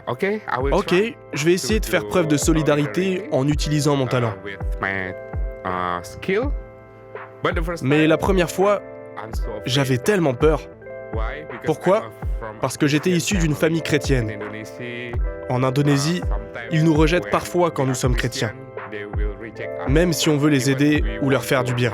Ok, je vais essayer de faire preuve de solidarité en utilisant mon talent. Mais la première fois, j'avais tellement peur. Pourquoi ? Parce que j'étais issu d'une famille chrétienne. En Indonésie, ils nous rejettent parfois quand nous sommes chrétiens, même si on veut les aider ou leur faire du bien.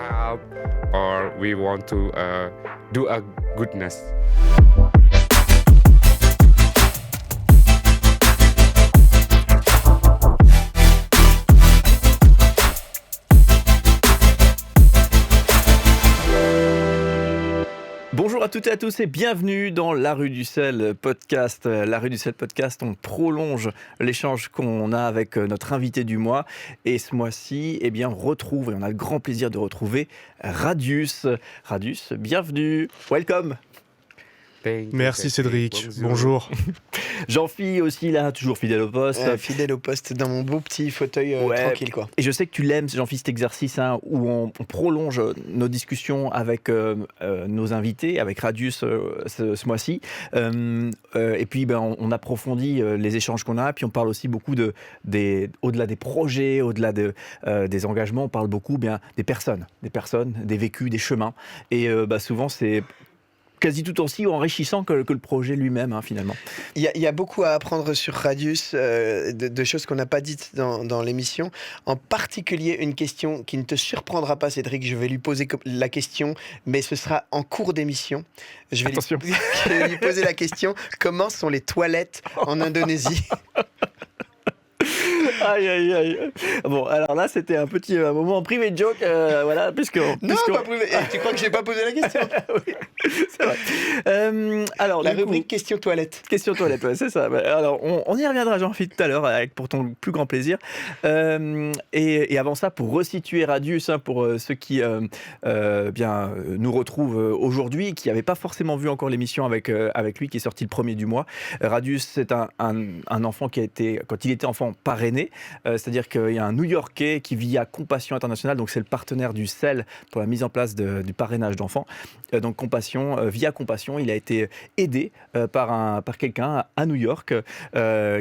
Bonjour à toutes et à tous et bienvenue dans La Rue du Sel podcast. La Rue du Sel podcast, on prolonge l'échange qu'on a avec notre invité du mois. Et ce mois-ci, on a le grand plaisir de retrouver Radius. Radius, bienvenue, welcome. Merci Cédric, bonjour. Jean-Phi aussi là, toujours fidèle au poste. Fidèle au poste dans mon beau petit fauteuil tranquille quoi. Et je sais que tu l'aimes, Jean-Phi, cet exercice où on prolonge nos discussions avec nos invités, avec Radius ce mois-ci. Et puis on approfondit les échanges qu'on a, puis on parle aussi beaucoup au-delà des projets, au-delà des engagements, on parle beaucoup des personnes, des vécus, des chemins. Et souvent c'est quasi tout aussi enrichissant que le projet lui-même, finalement. Il y a beaucoup à apprendre sur Radius, de choses qu'on n'a pas dites dans l'émission. En particulier, une question qui ne te surprendra pas, Cédric. Je vais lui poser la question, mais ce sera en cours d'émission. Je vais lui poser la question, comment sont les toilettes en Indonésie ? Aïe, aïe, aïe. Bon, alors là, c'était un petit moment privé de joke, voilà, pas privé. Tu crois que je n'ai pas posé la question ? Oui, c'est vrai. Alors, la rubrique question toilette. Question toilette, ouais, c'est ça. Alors, on y reviendra, Jean-Philippe, tout à l'heure, pour ton plus grand plaisir. Et avant ça, pour resituer Radius, pour ceux qui nous retrouvent aujourd'hui, qui n'avaient pas forcément vu encore l'émission avec lui, qui est sorti le 1er du mois. Radius, c'est un enfant qui a été, quand il était enfant, parrainé. C'est-à-dire qu'il y a un New-Yorkais qui vit à Compassion International, donc c'est le partenaire du CEL pour la mise en place du parrainage d'enfants. Donc Compassion, via Compassion, il a été aidé par quelqu'un à New York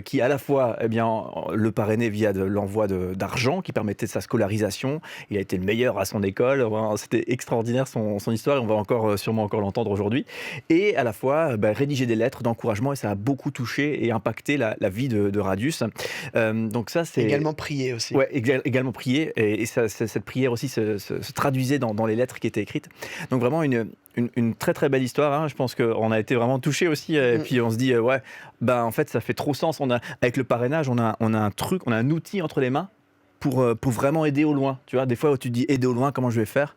qui à la fois le parrainait via l'envoi d'argent qui permettait de sa scolarisation. Il a été le meilleur à son école. C'était extraordinaire son histoire et on va sûrement encore l'entendre aujourd'hui. Et à la fois rédiger des lettres d'encouragement et ça a beaucoup touché et impacté la vie de Radius. Donc ça, c'est également prier aussi. Ouais, également prier et cette prière aussi se traduisait dans les lettres qui étaient écrites. Donc vraiment une très très belle histoire. Je pense qu'on a été vraiment touchés aussi. Et puis on se dit en fait ça fait trop sens. Avec le parrainage, on a un outil entre les mains pour vraiment aider au loin. Tu vois, des fois où tu te dis aider au loin, comment je vais faire ?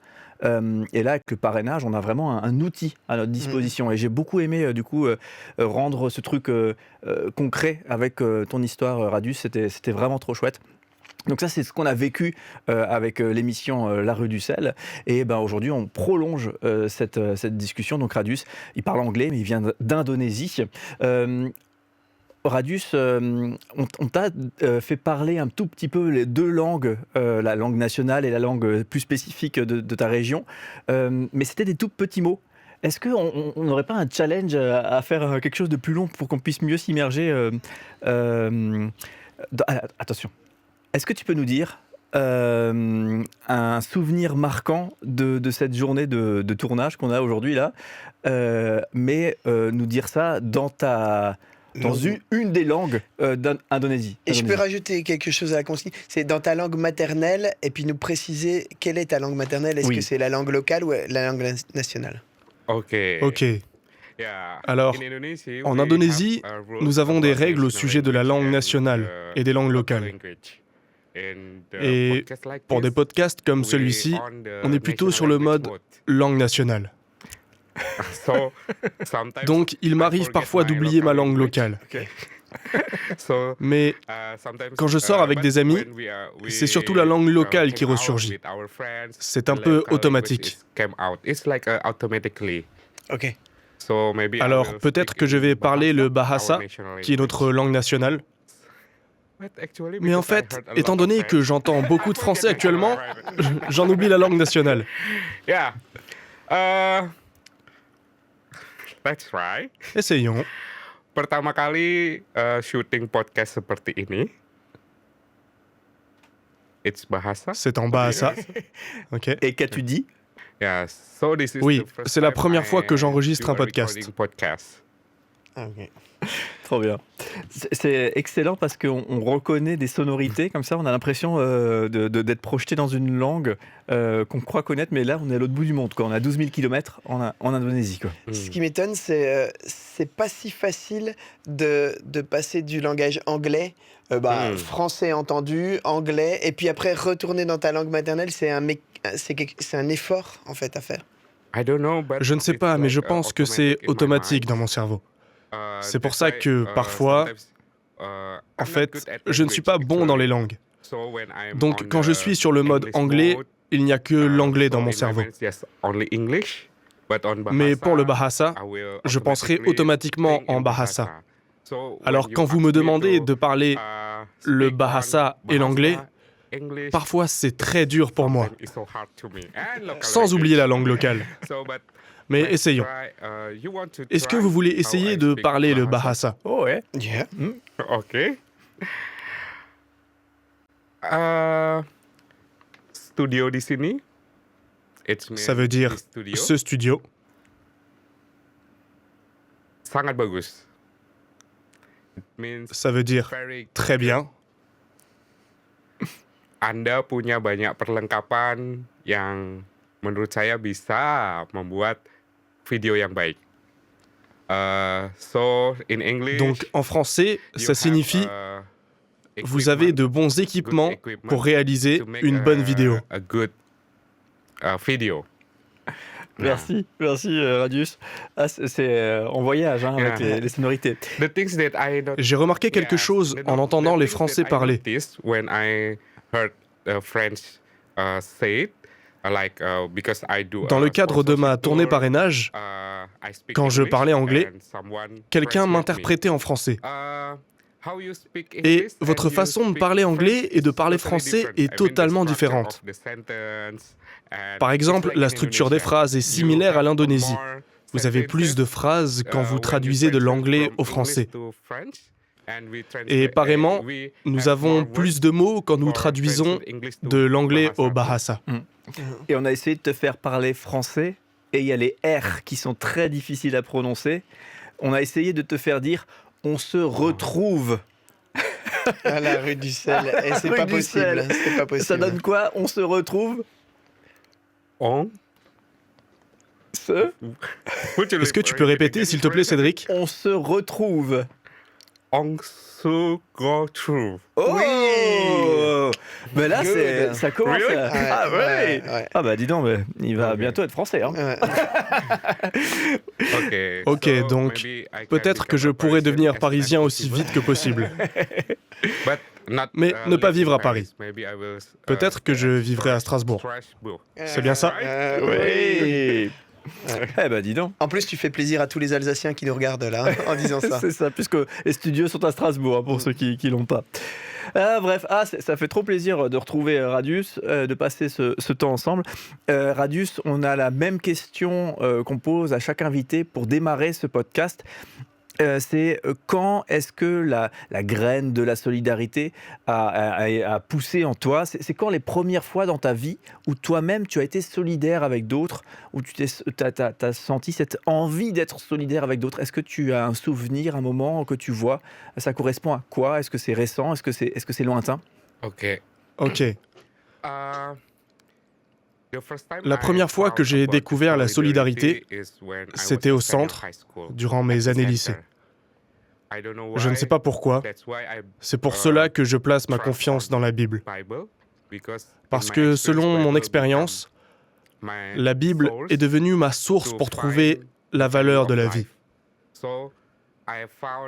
Et là, avec le parrainage, on a vraiment un outil à notre disposition. Et j'ai beaucoup aimé, rendre ce truc concret avec ton histoire, Radius. C'était vraiment trop chouette. Donc ça, c'est ce qu'on a vécu avec l'émission La Rue du Sel. Et aujourd'hui, on prolonge cette discussion. Donc Radius, il parle anglais, mais il vient d'Indonésie. Radius, on t'a fait parler un tout petit peu les deux langues, la langue nationale et la langue plus spécifique de ta région, mais c'était des tout petits mots. Est-ce qu'on n'aurait pas un challenge à faire quelque chose de plus long pour qu'on puisse mieux s'immerger attention, est-ce que tu peux nous dire un souvenir marquant de cette journée de tournage qu'on a aujourd'hui là, mais nous dire ça dans une des langues d'Indonésie. Et je peux rajouter quelque chose à la consigne, c'est dans ta langue maternelle, et puis nous préciser quelle est ta langue maternelle, est-ce que c'est la langue locale ou la langue nationale ? Ok. Alors, en Indonésie, nous avons des règles au sujet de la langue nationale et des langues locales. Et pour des podcasts comme celui-ci, on est plutôt sur le mode langue nationale. Donc, il m'arrive parfois d'oublier ma langue locale. Mais quand je sors avec des amis, c'est surtout la langue locale qui ressurgit. C'est un peu automatique. Ok. Alors, peut-être que je vais parler le Bahasa, qui est notre langue nationale. Mais en fait, étant donné que j'entends beaucoup de français actuellement, j'en oublie la langue nationale. Essayons. pertama kali shooting podcast seperti ini, it's bahasa. C'est en Bahasa. Ok. Et qu'as-tu dit? Yeah, so this is Oui, the first c'est la time première fois que I j'enregistre do un a podcast. recording podcast. Ok. Trop bien. C'est excellent parce qu'on reconnaît des sonorités comme ça, on a l'impression d'être projeté dans une langue qu'on croit connaître, mais là on est à l'autre bout du monde, quoi. On est à 12 000 km en Indonésie, quoi. Ce qui m'étonne, c'est pas si facile de passer du langage anglais, français entendu, anglais, et puis après retourner dans ta langue maternelle, c'est un effort en fait à faire. I don't know, but Je ne sais it's pas, mais je like, pense que c'est automatic in my automatique mind. dans mon cerveau. C'est pour That's ça why, que parfois, sometimes, en I'm not fait, good at je ne suis pas language, bon dans les actually. langues. So when I'm Donc on quand je the suis sur le mode English anglais, mode, il n'y a que l'anglais dans so mon in my cerveau. mind, yes, only English, but on Mais pour le Bahasa, Bahasa, I will je penserai automatically automatiquement think in en Bahasa. So when Alors you quand vous ask me me demandez to, de parler le speak on Bahasa et l'anglais, English, parfois c'est très dur pour moi, sometimes it's so hard to me. And local sans oublier la langue language. locale. So, but Mais let's essayons. try, you want to Est-ce que try vous voulez how essayer I de speak parler le Bahasa? Bahasa? Oh ouais. Yeah. Okay. Studio di sini. Ça veut dire studio ce studio. sangat bagus. It means Ça veut dire very très bien. Anda punya banyak perlengkapan yang menurut saya bisa membuat video yang baik. So in English, Donc en français, you ça have, signifie vous avez de bons équipements good equipment pour réaliser to make une bonne vidéo. a good video. Merci Radius. Ah, c'est en voyage avec les sonorités. The things that I not- J'ai remarqué quelque Yes, chose the- en entendant the les things Français that I parler. noticed when I heard French say it, because I do Dans le cadre de ma sponsorship tournée tour, parrainage, I speak quand je English parlais anglais, and someone quelqu'un translate me. m'interprétait en français. How you speak Et English votre and you façon de speak parler anglais French et de is parler totally français different. est I mean, the totalement structure différente. of the sentence and Par it's exemple, like la in structure des Indonesia. phrases est You similaire à have l'Indonésie. more Vous avez plus de sentences, phrases quand vous when you traduisez de translate l'anglais from au français. English to French, and we Et translate- pareillement, we nous have avons more plus words de mots quand nous for traduisons translate English to de l'anglais au Bahasa. Bahasa. Et on a essayé de te faire parler français et il y a les R qui sont très difficiles à prononcer. On a essayé de te faire dire on se retrouve. À la rue du sel. Et c'est Rue pas du possible. sel. C'est pas possible. Ça donne quoi? On se retrouve On Est-ce que tu peux répéter, s'il te plaît, Cédric? On se retrouve. On se retrouve. Oh Oui. Mais là, Good. ça commence Really? à... Ah ouais. Ah bah dis donc, mais il va Ok. bientôt être français. Hein. Ouais. Ok, so donc, maybe I can Peut-être que become je a pourrais Parisian devenir as parisien soon as aussi possible. vite que possible. But not, Mais ne pas live vivre in à Paris. Maybe I will, Peut-être que je stay at vivrai à Strasbourg. Strasbourg. C'est bien ça? Oui. Eh ben dis donc. En plus, tu fais plaisir à tous les Alsaciens qui nous regardent là en disant ça. C'est ça, puisque les studios sont à Strasbourg, hein, pour ceux qui l'ont pas. Bref, ça fait trop plaisir de retrouver Radius, de passer ce temps ensemble. Radius, on a la même question qu'on pose à chaque invité pour démarrer ce podcast. C'est quand est-ce que la graine de la solidarité a poussé en toi? C'est quand les premières fois dans ta vie où toi-même tu as été solidaire avec d'autres, où tu as senti cette envie d'être solidaire avec d'autres? Est-ce que tu as un souvenir, un moment que tu vois? Ça correspond à quoi? Est-ce que c'est récent? Est-ce que c'est lointain? Ok. Ok. La La première fois que j'ai découvert la solidarité, c'était au centre, durant mes années lycée. Je ne sais pas pourquoi, c'est pour cela que je place ma confiance dans la Bible. Parce que selon mon expérience, la Bible est devenue ma source pour trouver la valeur de la vie.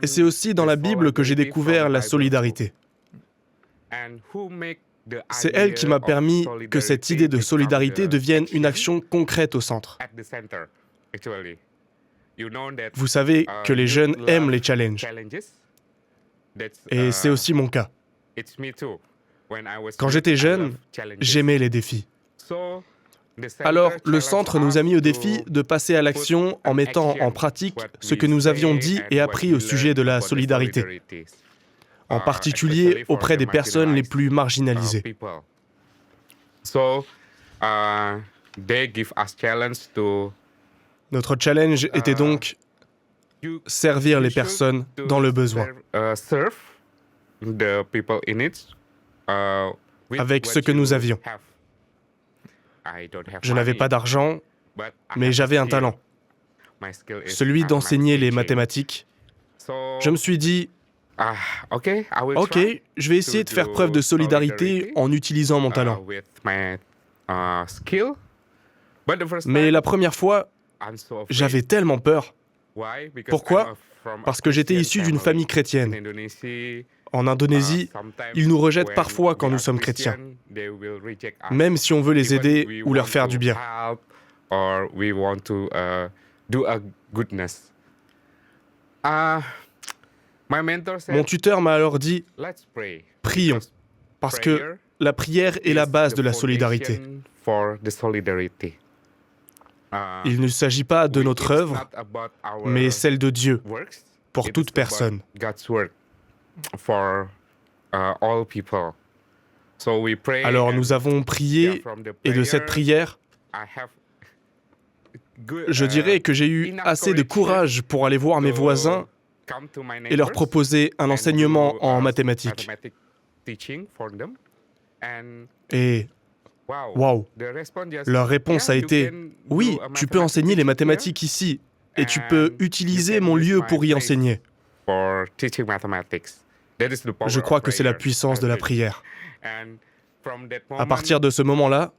Et c'est aussi dans la Bible que j'ai découvert la solidarité. C'est elle qui m'a permis que cette idée de solidarité devienne une action concrète au centre. Vous savez que les jeunes aiment les challenges. Et c'est aussi mon cas. Quand j'étais jeune, j'aimais les défis. Alors, le centre nous a mis au défi de passer à l'action en mettant en pratique ce que nous avions dit et appris au sujet de la solidarité, en particulier auprès des personnes les plus marginalisées. Notre challenge était donc servir les personnes dans le besoin, avec ce que nous avions. Je n'avais pas d'argent, mais j'avais un talent, celui d'enseigner les mathématiques. Je me suis dit, ok, je vais essayer de faire preuve de solidarité en utilisant mon talent. Mais la première fois, j'avais tellement peur. Pourquoi ? Parce que j'étais issu d'une famille chrétienne. En Indonésie, ils nous rejettent parfois quand nous sommes chrétiens, même si on veut les aider ou leur faire du bien. Mon tuteur m'a alors dit, prions, parce que la prière est la base de la solidarité. Il ne s'agit pas de notre œuvre, mais celle de Dieu, pour toute personne. Alors nous avons prié, et de cette prière, je dirais que j'ai eu assez de courage pour aller voir mes voisins et leur proposer un enseignement en mathématiques. Et waouh, leur réponse a été « Oui, tu peux enseigner les mathématiques ici, et tu peux utiliser mon lieu pour y enseigner. » Je crois que c'est la puissance de la prière. À partir de ce moment-là,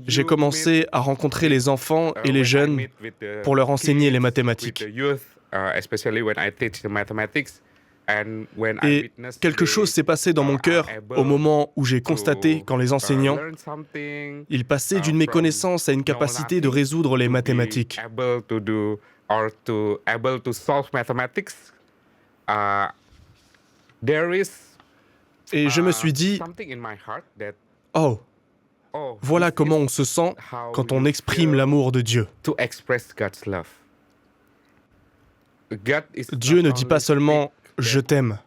j'ai commencé à rencontrer les enfants et les jeunes pour leur enseigner les mathématiques. Et quelque chose s'est passé dans mon cœur au moment où j'ai constaté qu'en les enseignant, ils passaient d'une méconnaissance à une capacité de résoudre les mathématiques. Et je me suis dit, oh, voilà comment on se sent quand on exprime l'amour de Dieu. Dieu ne dit pas seulement « je t'aime »,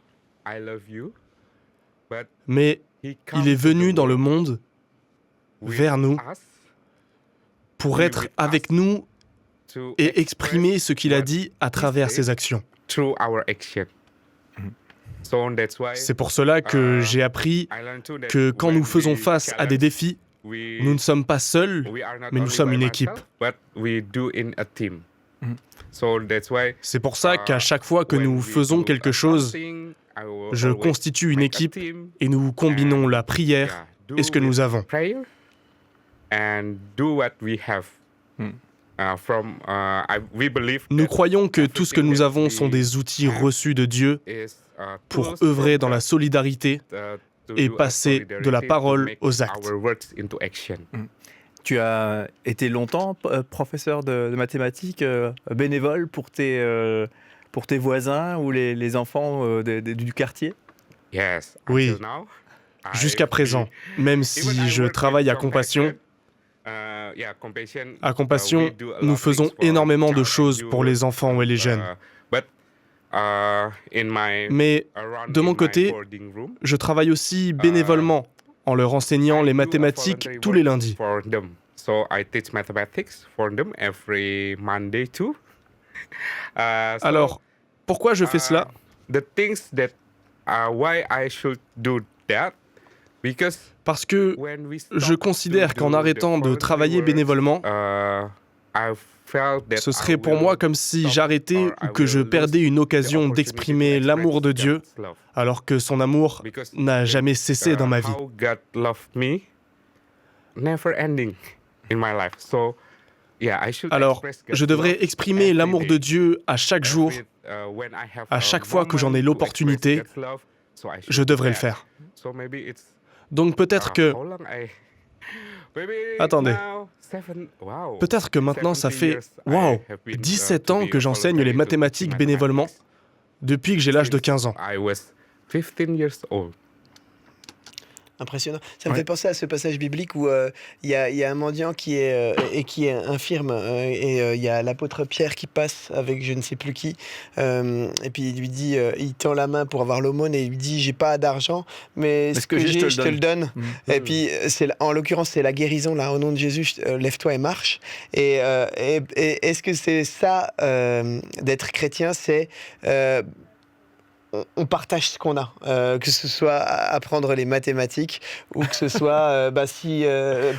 mais il est venu dans le monde, vers nous, pour être avec nous et exprimer ce qu'il a dit à travers ses actions. C'est pour cela que j'ai appris que quand nous faisons face à des défis, nous ne sommes pas seuls, mais nous sommes une équipe. C'est pour ça qu'à chaque fois que nous faisons quelque chose, je constitue une équipe et nous combinons la prière et ce que nous avons. Nous croyons que tout ce que nous avons sont des outils reçus de Dieu pour œuvrer dans la solidarité et passer de la parole aux actes. Tu as été longtemps professeur de mathématiques, bénévole pour tes voisins ou les enfants du quartier ? Oui, jusqu'à présent, même si je travaille à Compassion. À Compassion, nous faisons énormément de choses pour les enfants et les jeunes. Mais de mon côté, je travaille aussi bénévolement en leur enseignant les mathématiques tous les lundis. Alors, pourquoi je fais cela ? Parce que je considère qu'en arrêtant de travailler bénévolement, ce serait pour moi comme si j'arrêtais ou que je perdais une occasion d'exprimer l'amour de Dieu, alors que son amour n'a jamais cessé dans ma vie. Alors, je devrais exprimer l'amour de Dieu à chaque jour, à chaque fois que j'en ai l'opportunité, je devrais le faire. Donc peut-être que... Attendez. Peut-être que maintenant ça fait 17 ans que j'enseigne les mathématiques bénévolement, depuis que j'ai l'âge de 15 ans. impressionnant. Ça me fait penser à ce passage biblique où il y a un mendiant qui est infirme et il y a l'apôtre Pierre qui passe avec je ne sais plus qui et puis il lui dit, il tend la main pour avoir l'aumône et il lui dit j'ai pas d'argent mais ce que j'ai je te le donne. Et puis en l'occurrence c'est la guérison là au nom de Jésus, lève-toi et marche. Et est-ce que c'est ça d'être chrétien, c'est on partage ce qu'on a, que ce soit apprendre les mathématiques ou que ce soit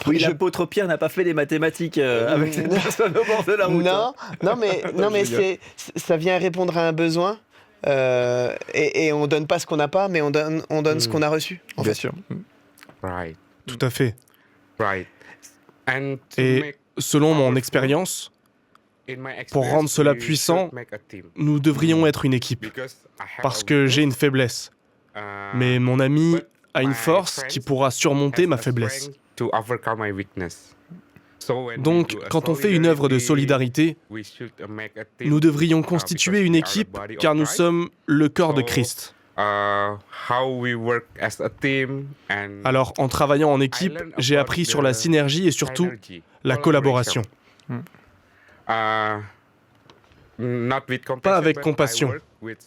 oui, l'apôtre Pierre n'a pas fait des mathématiques avec cette personne au bord de la route. Non, mais ça vient répondre à un besoin et on donne pas ce qu'on n'a pas, mais on donne ce qu'on a reçu. Bien sûr. Right. Tout à fait. Right. And Et selon mon expérience, pour rendre cela puissant, nous devrions être une équipe. Parce que j'ai une faiblesse. Mais mon ami a une force qui pourra surmonter ma faiblesse. Donc, quand on fait une œuvre de solidarité, nous devrions constituer une équipe car nous sommes le corps de Christ. Alors, en travaillant en équipe, j'ai appris sur la synergie et surtout la collaboration. Pas avec compassion,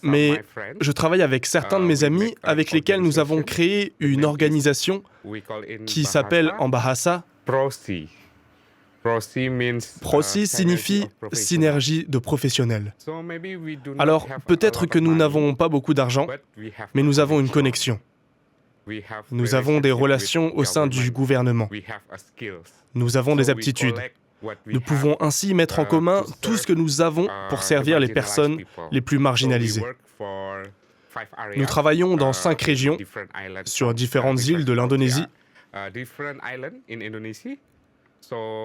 mais je travaille avec certains de mes amis avec lesquels nous avons créé une organisation qui s'appelle en Bahasa Prosi. Prosi signifie synergie de professionnels. Alors, peut-être que nous n'avons pas beaucoup d'argent, mais nous avons une connexion. Nous avons des relations au sein du gouvernement. Nous avons des aptitudes. Nous pouvons ainsi mettre en commun tout ce que nous avons pour servir les personnes les plus marginalisées. Nous travaillons dans 5 régions, sur différentes îles de l'Indonésie,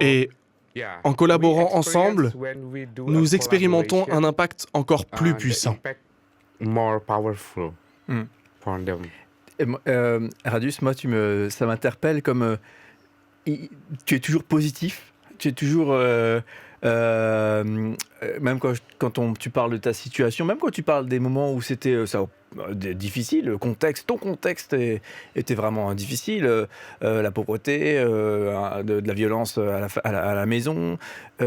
et en collaborant ensemble, nous expérimentons un impact encore plus puissant. Radius, moi, ça m'interpelle comme tu es toujours positif. Tu es toujours, même quand tu parles de ta situation, même quand tu parles des moments où c'était difficile, ton contexte était vraiment difficile, la pauvreté, de la violence à la maison, et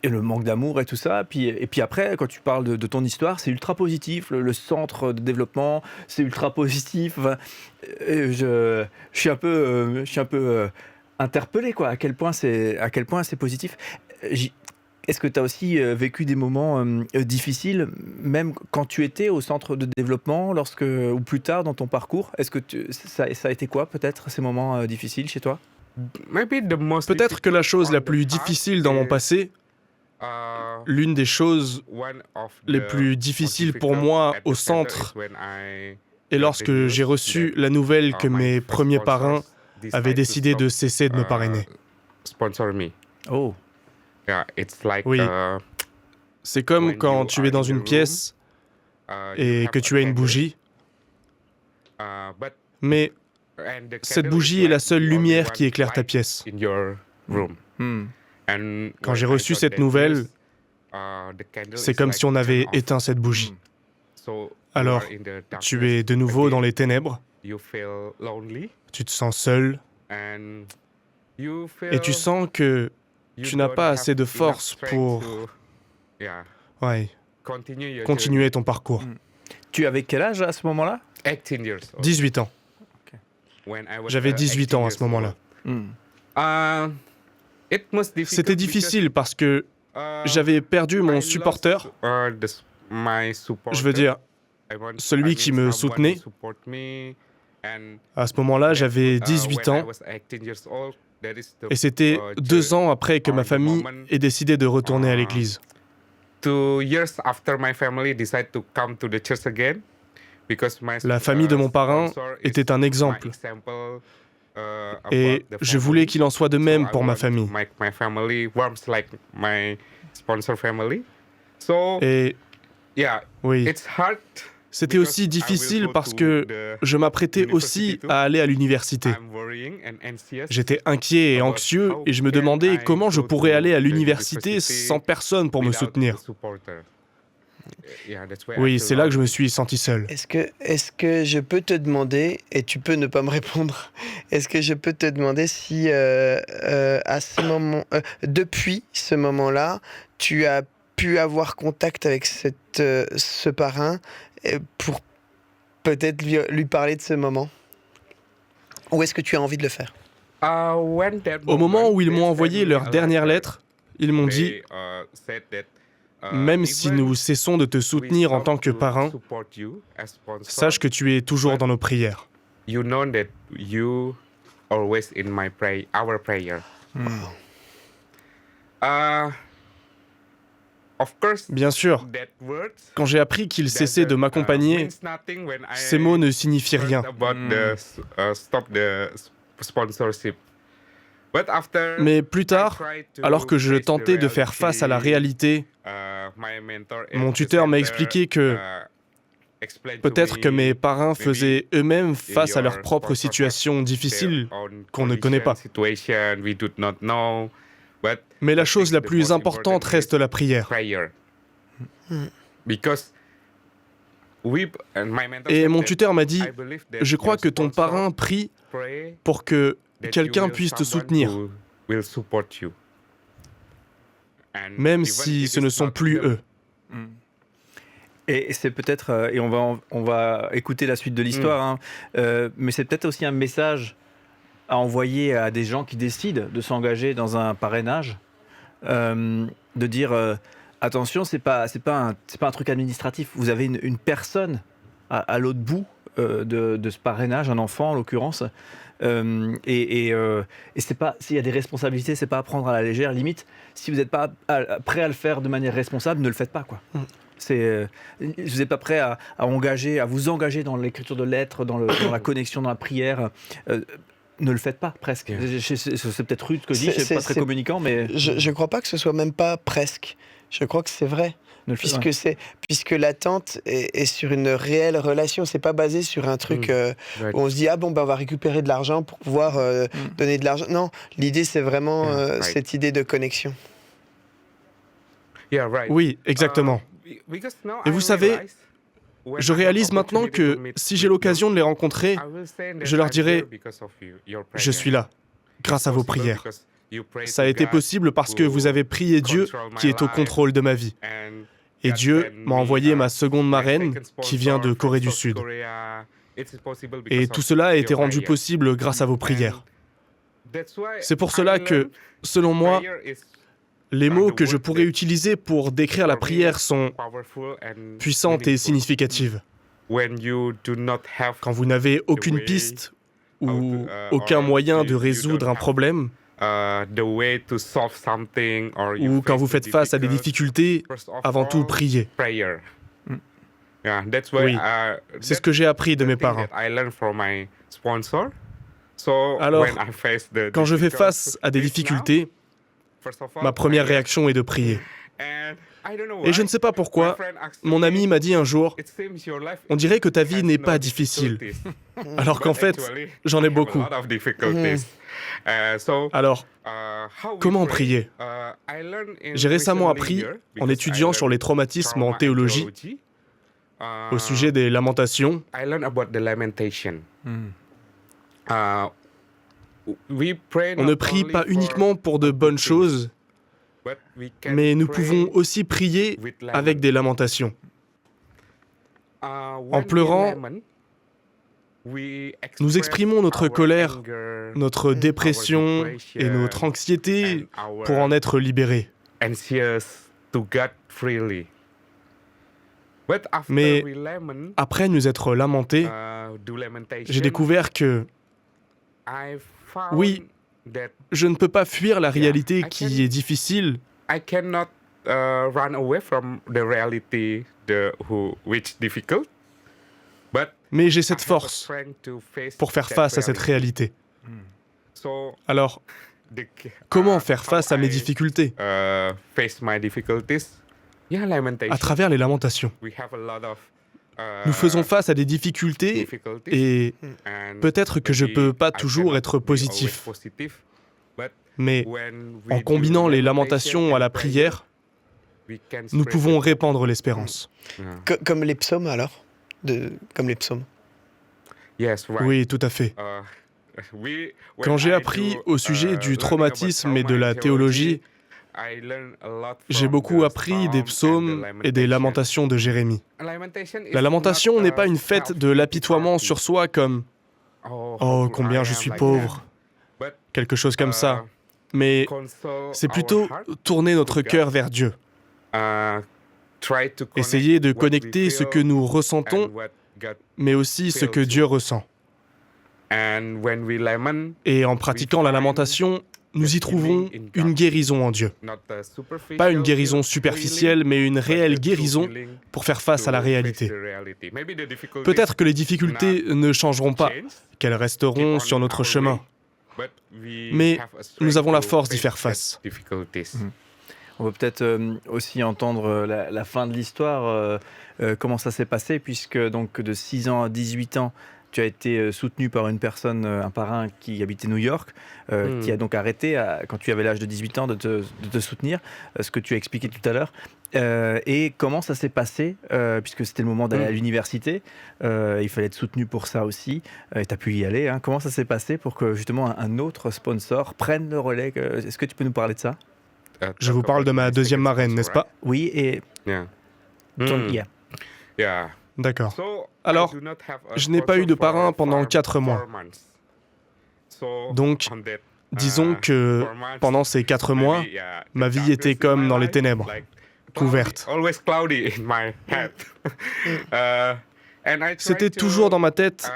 le manque d'amour et tout ça. Et puis après, quand tu parles de ton histoire, c'est ultra positif, le centre de développement, c'est ultra positif. Enfin, je suis un peu interpellé, quoi, à quel point c'est positif. Est-ce que tu as aussi vécu des moments difficiles, même quand tu étais au centre de développement, ou plus tard dans ton parcours? Est-ce que ça a été quoi, peut-être, ces moments difficiles chez toi? Peut-être que la chose la plus difficile dans mon passé, l'une des choses les plus difficiles pour moi au centre, est lorsque j'ai reçu la nouvelle que mes premiers parrains avaient décidé de cesser de me parrainer. Oh. Oui. C'est comme quand tu es dans une pièce et que tu as une bougie, mais cette bougie est la seule lumière qui éclaire ta pièce. Quand j'ai reçu cette nouvelle, c'est comme si on avait éteint cette bougie. Alors, tu es de nouveau dans les ténèbres, tu te sens seul, et tu sens que tu n'as pas assez de force pour continuer ton parcours. Tu avais quel âge à ce moment-là? 18 ans. J'avais 18 ans à ce moment-là. C'était difficile parce que j'avais perdu mon supporter. Je veux dire, celui qui me soutenait. À ce moment-là, j'avais 18 ans. Et c'était 2 ans après que ma famille ait décidé de retourner à l'église. 2 years after my family decided to come to the church again, because la famille de mon parrain était un exemple. Et je voulais qu'il en soit de même pour ma famille. Et oui, c'était aussi difficile parce que je m'apprêtais aussi à aller à l'université. J'étais inquiet et anxieux et je me demandais comment je pourrais aller à l'université sans personne pour me soutenir. Oui, c'est là que je me suis senti seul. Est-ce que je peux te demander, et tu peux ne pas me répondre, est-ce que je peux te demander si à ce moment, depuis ce moment-là, tu as pu avoir contact avec ce parrain pour peut-être lui parler de ce moment? Ou est-ce que tu as envie de le faire? Au moment où ils m'ont envoyé leur dernière lettre, ils m'ont dit « Même si nous cessons de te soutenir en tant que parrain, sache que tu es toujours dans nos prières. » You know that you always in our prayer. Of course, Bien sûr, that words, quand j'ai appris qu'ils cessaient de m'accompagner, means nothing when I ces mots ne signifient heard rien. about stop the sponsorship. But after Mais plus tard, I tried to alors que je face the tentais de faire face à la réalité, my mentor mon tuteur m'a expliqué que peut-être que mes parrains faisaient eux-mêmes face à leur propre situation difficile qu'on ne connaît pas. Mais la chose la plus importante reste la prière. Et mon tuteur m'a dit, je crois que ton parrain prie pour que quelqu'un puisse te soutenir, même si ce ne sont plus eux. Et c'est peut-être, et on va écouter la suite de l'histoire, mais c'est peut-être aussi un message à envoyer à des gens qui décident de s'engager dans un parrainage, de dire attention, c'est pas un truc administratif. Vous avez une personne à l'autre bout de ce parrainage, un enfant en l'occurrence, et c'est pas, s'il y a des responsabilités, c'est pas à prendre à la légère. Limite, si vous n'êtes pas prêt à le faire de manière responsable, ne le faites pas, quoi. Vous n'êtes pas prêt à vous engager dans l'écriture de lettres, dans la connexion, dans la prière. Ne le faites pas, presque. C'est peut-être rude ce que je dis, c'est pas très communicant, mais... Je crois pas que ce soit même pas presque. Je crois que c'est vrai. Puisque l'attente est sur une réelle relation. C'est pas basé sur un truc où on se dit, on va récupérer de l'argent pour pouvoir donner de l'argent. Non, l'idée, c'est vraiment cette idée de connexion. Oui, exactement. Et vous savez, je réalise maintenant que si j'ai l'occasion de les rencontrer, je leur dirai « Je suis là, grâce à vos prières. Ça a été possible parce que vous avez prié Dieu qui est au contrôle de ma vie. Et Dieu m'a envoyé ma seconde marraine qui vient de Corée du Sud. Et tout cela a été rendu possible grâce à vos prières. C'est pour cela que, selon moi, les mots que je pourrais utiliser pour décrire la prière sont puissantes et significatives. Quand vous n'avez aucune piste ou aucun moyen de résoudre un problème, ou quand vous faites face à des difficultés, avant tout, priez. Oui, c'est ce que j'ai appris de mes parents. Alors, quand je fais face à des difficultés, ma première réaction est de prier. Et je ne sais pas pourquoi, mon ami m'a dit un jour, « On dirait que ta vie n'est pas difficile. » Alors qu'en fait, j'en ai beaucoup. Alors, comment prier? J'ai récemment appris, en étudiant sur les traumatismes en théologie, au sujet des lamentations, on ne prie pas uniquement pour de bonnes choses, mais nous pouvons aussi prier avec des lamentations. En pleurant, nous exprimons notre colère, notre dépression et notre anxiété pour en être libérés. Mais après nous être lamentés, j'ai découvert que, oui, je ne peux pas fuir la réalité qui est difficile. Mais j'ai cette force pour faire face à cette réalité. Alors, comment faire face à mes difficultés? À travers les lamentations. Nous faisons face à des difficultés et peut-être que je ne peux pas toujours être positif. Mais en combinant les lamentations à la prière, nous pouvons répandre l'espérance. Comme les psaumes alors comme les psaumes. Oui, tout à fait. Quand j'ai appris au sujet du traumatisme et de la théologie, j'ai beaucoup appris des psaumes et des lamentations de Jérémie. La lamentation n'est pas une fête de l'apitoiement sur soi comme « Oh, combien je suis pauvre », quelque chose comme ça. Mais c'est plutôt tourner notre cœur vers Dieu. Essayer de connecter ce que nous ressentons, mais aussi ce que Dieu ressent. Et en pratiquant la lamentation, nous y trouvons une guérison en Dieu. Pas une guérison superficielle, mais une réelle guérison pour faire face à la réalité. Peut-être que les difficultés ne changeront pas, qu'elles resteront sur notre chemin. Mais nous avons la force d'y faire face. On peut peut-être aussi entendre la fin de l'histoire, comment ça s'est passé, puisque donc de 6 ans à 18 ans, tu as été soutenu par une personne, un parrain qui habitait New York, qui a donc arrêté, quand tu avais l'âge de 18 ans, de te soutenir, ce que tu as expliqué tout à l'heure. Et comment ça s'est passé, puisque c'était le moment d'aller à l'université, il fallait être soutenu pour ça aussi, et tu as pu y aller. Hein. Comment ça s'est passé pour que justement un autre sponsor prenne le relais? Est-ce que tu peux nous parler de ça? Je vous parle de ma deuxième marraine, n'est-ce pas? Oui, et... D'accord. Alors, je n'ai pas eu de parrain pendant 4 mois. Donc, disons que pendant ces 4 mois, ma vie était comme dans les ténèbres, couverte. C'était toujours dans ma tête,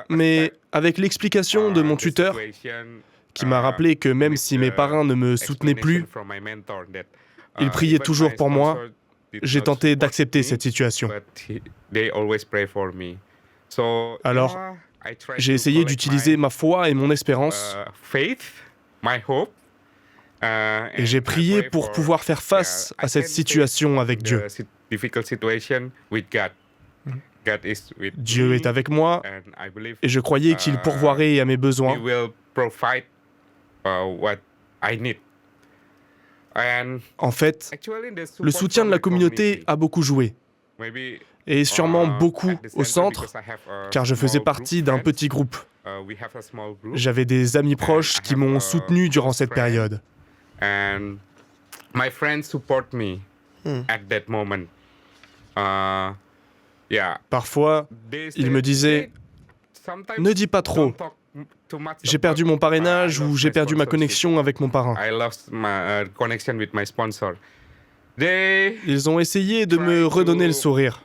mais avec l'explication de mon tuteur, qui m'a rappelé que même si mes parrains ne me soutenaient plus, ils priaient toujours pour moi, j'ai tenté d'accepter cette situation. Alors, j'ai essayé d'utiliser ma foi et mon espérance, et j'ai prié pour pouvoir faire face à cette situation avec Dieu. Dieu est avec moi, et je croyais qu'il pourvoirait à mes besoins. En fait, le soutien de la communauté a beaucoup joué, et sûrement beaucoup au centre, car je faisais partie d'un petit groupe. J'avais des amis proches qui m'ont soutenu durant cette période. Parfois, ils me disaient « Ne dis pas trop, j'ai perdu mon parrainage ou j'ai perdu ma connexion avec mon parrain. » Ils ont essayé de me redonner le sourire.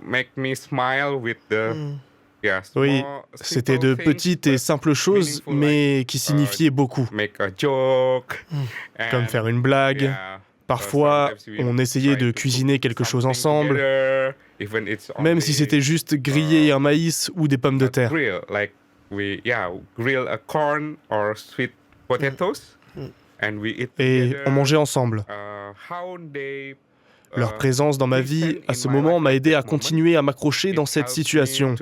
Oui, c'était de petites et simples choses, mais qui signifiaient beaucoup. Comme faire une blague. Parfois, on essayait de cuisiner quelque chose ensemble, même si c'était juste griller un maïs ou des pommes de terre. Et on mangeait ensemble. Leur présence dans ma vie, à ce moment, m'a aidé à continuer à m'accrocher dans cette situation.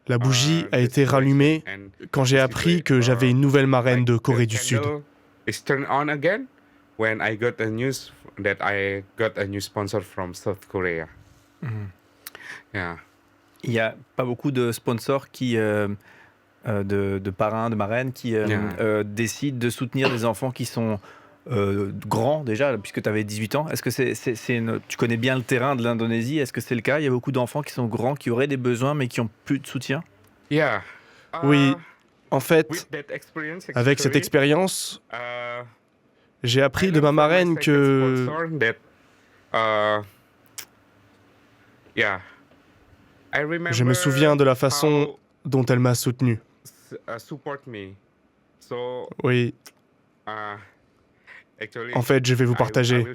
La bougie a été rallumée quand j'ai appris que j'avais une nouvelle marraine de Corée du Sud. Il n'y a pas beaucoup de sponsors qui, de parrains, de marraines qui décident de soutenir des enfants qui sont grands déjà, puisque tu avais 18 ans. Est-ce que tu connais bien le terrain de l'Indonésie? Est-ce que c'est le cas? Il y a beaucoup d'enfants qui sont grands, qui auraient des besoins, mais qui n'ont plus de soutien? Oui, en fait, avec cette expérience, j'ai appris de ma marraine que... Je me souviens de la façon dont elle m'a soutenu. Oui. En fait, je vais vous partager.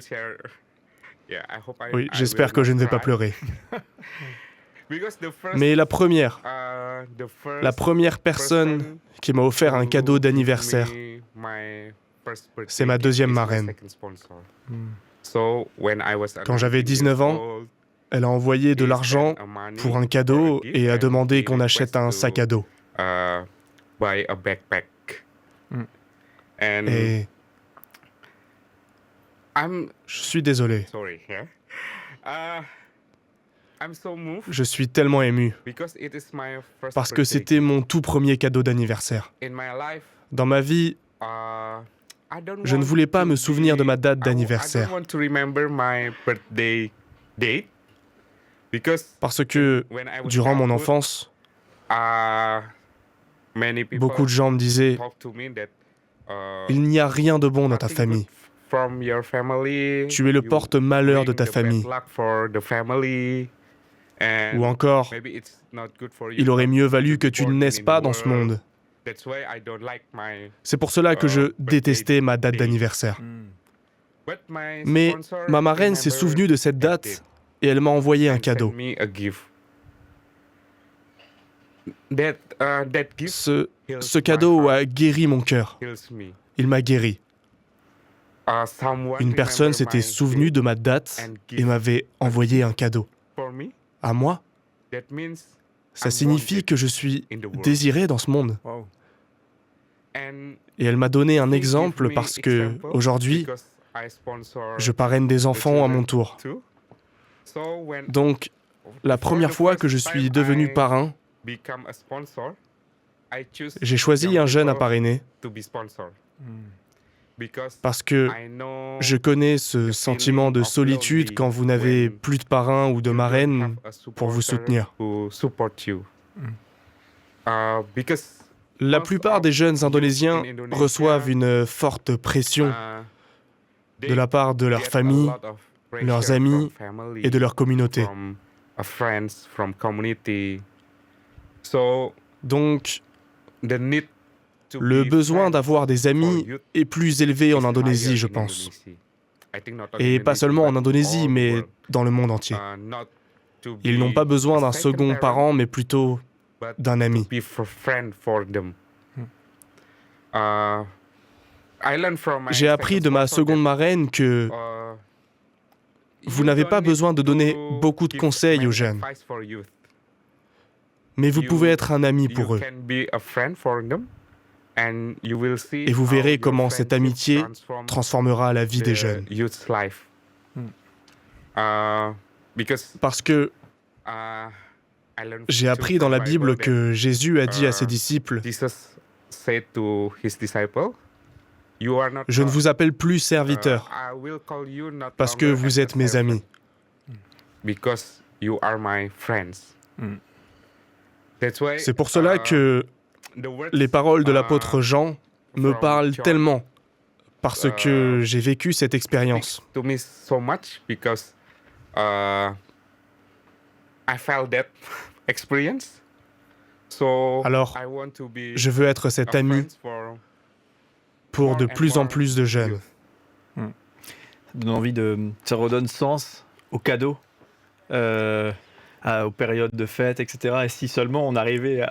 Oui, j'espère que je ne vais pas pleurer. Mais la première personne qui m'a offert un cadeau d'anniversaire, c'est ma deuxième marraine. Quand j'avais 19 ans, elle a envoyé de l'argent pour un cadeau et a demandé qu'on achète un sac à dos. Et Je suis désolé. sorry. I'm so moved Je suis tellement ému because it is my first parce que birthday. c'était mon tout premier cadeau d'anniversaire. In my life, Dans ma vie, I don't je ne want voulais pas to me souvenir de ma date I d'anniversaire don't want to remember my birthday date because parce que, when I was durant mon childhood, enfance, many people beaucoup de gens me disaient talk to me that « Il n'y a rien de bon dans ta nothing famille. good from your family, Tu es le you porte-malheur de bring ta the bad famille. luck for the family, and Ou encore, maybe it's not good for you il aurait not mieux to valu be que tu ne born naisses in pas the dans ce world. monde. That's why I don't like my C'est pour cela que je birthday détestais ma date date. d'anniversaire. But my Mais sponsor ma marraine s'est remember souvenue de cette that date date et elle m'a envoyé un and cadeau. sent me a gift. That gift Ce heals cadeau my a heart, guéri mon cœur. heals me. Il m'a guéri. Someone Une personne remember s'était my souvenue date de ma date and et give m'avait envoyé un cadeau. for me. À moi, That means ça I'm signifie wanted que je suis in the world. désiré dans ce monde. Wow. And Et elle m'a donné un he exemple give me parce que, example aujourd'hui, because I sponsor je parraine des the enfants à mon children tour. too. So when Donc, la for première the fois first que je time suis devenu I parrain, become a sponsor, I choose j'ai choisi young un jeune à people parrainer to be sponsored because parce que I know je connais ce the sentiment de feeling of solitude lonely quand vous n'avez when plus de parrain ou de you don't marraine have a pour vous supporter soutenir. who support you. Because La most plupart of des jeunes youth Indonésiens in Indonesia, reçoivent une forte pression de la part de leur famille leurs amis et de leur communauté. from friends, from community. So Donc, the need to le be besoin friends d'avoir des for amis youth est plus élevé en is Indonésie, higher je in pense. Indonesia. I think not only Et in pas Indonesia, seulement en but Indonésie, all the mais world. dans le monde entier. Not to Ils n'ont be pas besoin a d'un second second parent, mais plutôt but d'un to ami. be for friend for them. I learned from my J'ai appris de ma second sponsor seconde marraine que that, vous you n'avez don't pas need besoin de donner to beaucoup de give conseils many aux jeunes, advice for youth. mais vous You- pouvez être un ami You pour eux. can be a friend for them, and you will see Et vous how verrez your comment cette friendship amitié transformera la vie des the jeunes. youth's life. Because Parce que I learned j'ai too appris dans from la the Bible Bible que Jésus a dit à ses uh, disciples, that Jesus said to his disciple, "You are not. « Je ne vous appelle plus uh, serviteur, I will call you not parce que longer vous as a êtes mes servant, amis. because you are my friends." Mm. That's why, C'est pour cela que the words, les paroles de l'apôtre uh, Jean me from parlent John tellement, parce que j'ai vécu cette speaks expérience. to me so much because I felt that experience. So Alors, I want to be Je veux être a cet ami friend for pour de more and plus en more plus de jeunes. youth. Ça donne envie ça redonne sens aux cadeaux, aux périodes de fête, etc. Et si seulement on arrivait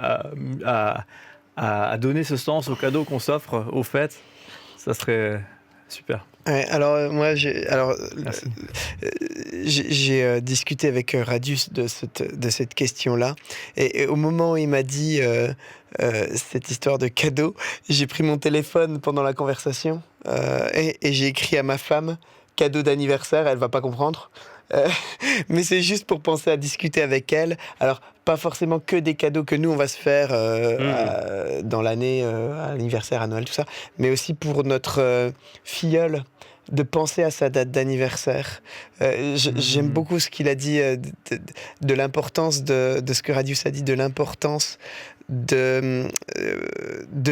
à donner ce sens aux cadeaux qu'on s'offre aux fêtes, ça serait super. Ouais, alors moi, Merci. j'ai discuté avec Radius de cette question-là, et au moment où il m'a dit cette histoire de cadeau, j'ai pris mon téléphone pendant la conversation et j'ai écrit à ma femme cadeau d'anniversaire. Elle va pas comprendre. Mais c'est juste pour penser à discuter avec elle. Alors, pas forcément que des cadeaux que nous, on va se faire dans l'année, à l'anniversaire, à Noël, tout ça, mais aussi pour notre filleule, de penser à sa date d'anniversaire. J'aime beaucoup ce qu'il a dit de l'importance de ce que Radius a dit, de l'importance de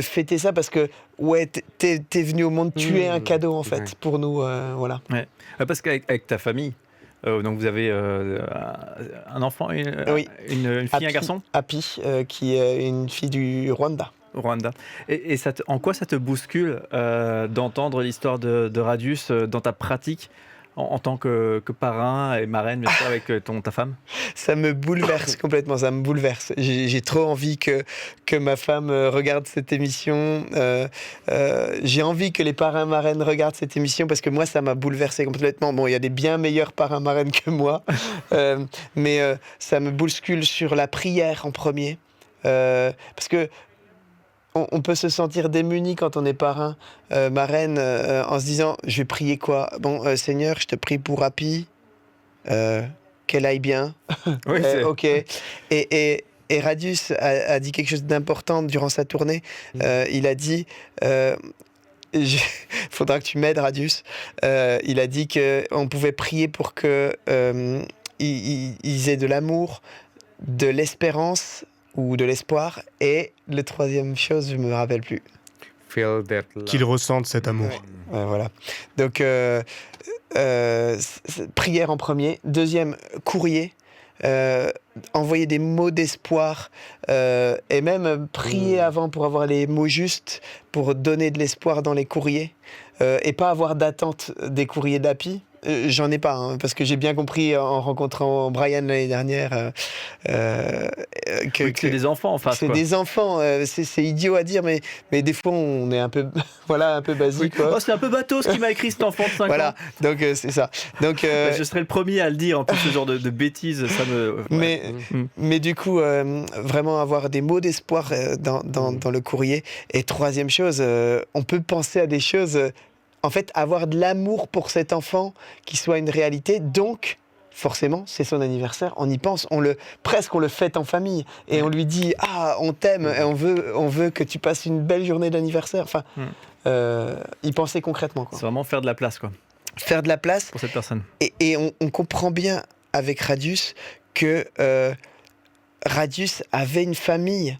fêter ça, parce que, ouais, t'es venu au monde, tu es un cadeau, en fait, Ouais. pour nous, voilà. Ouais. Parce qu'avec ta famille, donc vous avez un enfant, Oui. une fille, un garçon Happy, qui est une fille du Rwanda. au Rwanda. Et en quoi ça te bouscule d'entendre l'histoire de Radius dans ta pratique en tant que parrain et marraine, bien sûr, avec ta femme? Ça me bouleverse complètement, ça me bouleverse. J'ai trop envie que ma femme regarde cette émission. J'ai envie que les parrains marraines regardent cette émission, parce que moi, ça m'a bouleversé complètement. Bon, il y a des bien meilleurs parrains marraines que moi, mais ça me bouscule sur la prière en premier. Parce que on peut se sentir démuni quand on est parrain, marraine, en se disant, je vais prier quoi? Bon, Seigneur, je te prie pour Happy, qu'elle aille bien. Oui, Ok. Et Radius a dit quelque chose d'important durant sa tournée. Il a dit, faudra que tu m'aides, Radius. Il a dit qu'on pouvait prier pour que ils aient de l'amour, de l'espérance ou de l'espoir. Et le troisième chose, je me rappelle plus. Qu'ils ressentent cet amour. Ouais, voilà. Donc, prière en premier. Deuxième, courrier. Envoyer des mots d'espoir et même prier avant pour avoir les mots justes, pour donner de l'espoir dans les courriers et pas avoir d'attente des courriers d'Happy. J'en ai pas, hein, parce que j'ai bien compris en rencontrant Brian l'année dernière que c'est des enfants en face. C'est des enfants, c'est idiot à dire, mais des fois on est un peu, voilà, un peu basique. Oui. Oh, c'est un peu bateau ce qui m'a écrit cet enfant de 5 voilà, ans. donc c'est ça. Donc, je serais le premier à le dire, en plus ce genre de bêtises, ça me... Ouais. Mais du coup, vraiment avoir des mots d'espoir dans le courrier. Et troisième chose, on peut penser à des choses... En fait, avoir de l'amour pour cet enfant qui soit une réalité, donc forcément, c'est son anniversaire, on y pense, presque on le fête en famille et on lui dit on t'aime et on veut que tu passes une belle journée d'anniversaire. Enfin, y penser concrètement, quoi. C'est vraiment faire de la place, quoi. Faire de la place pour cette personne. Et on comprend bien avec Radius que Radius avait une famille.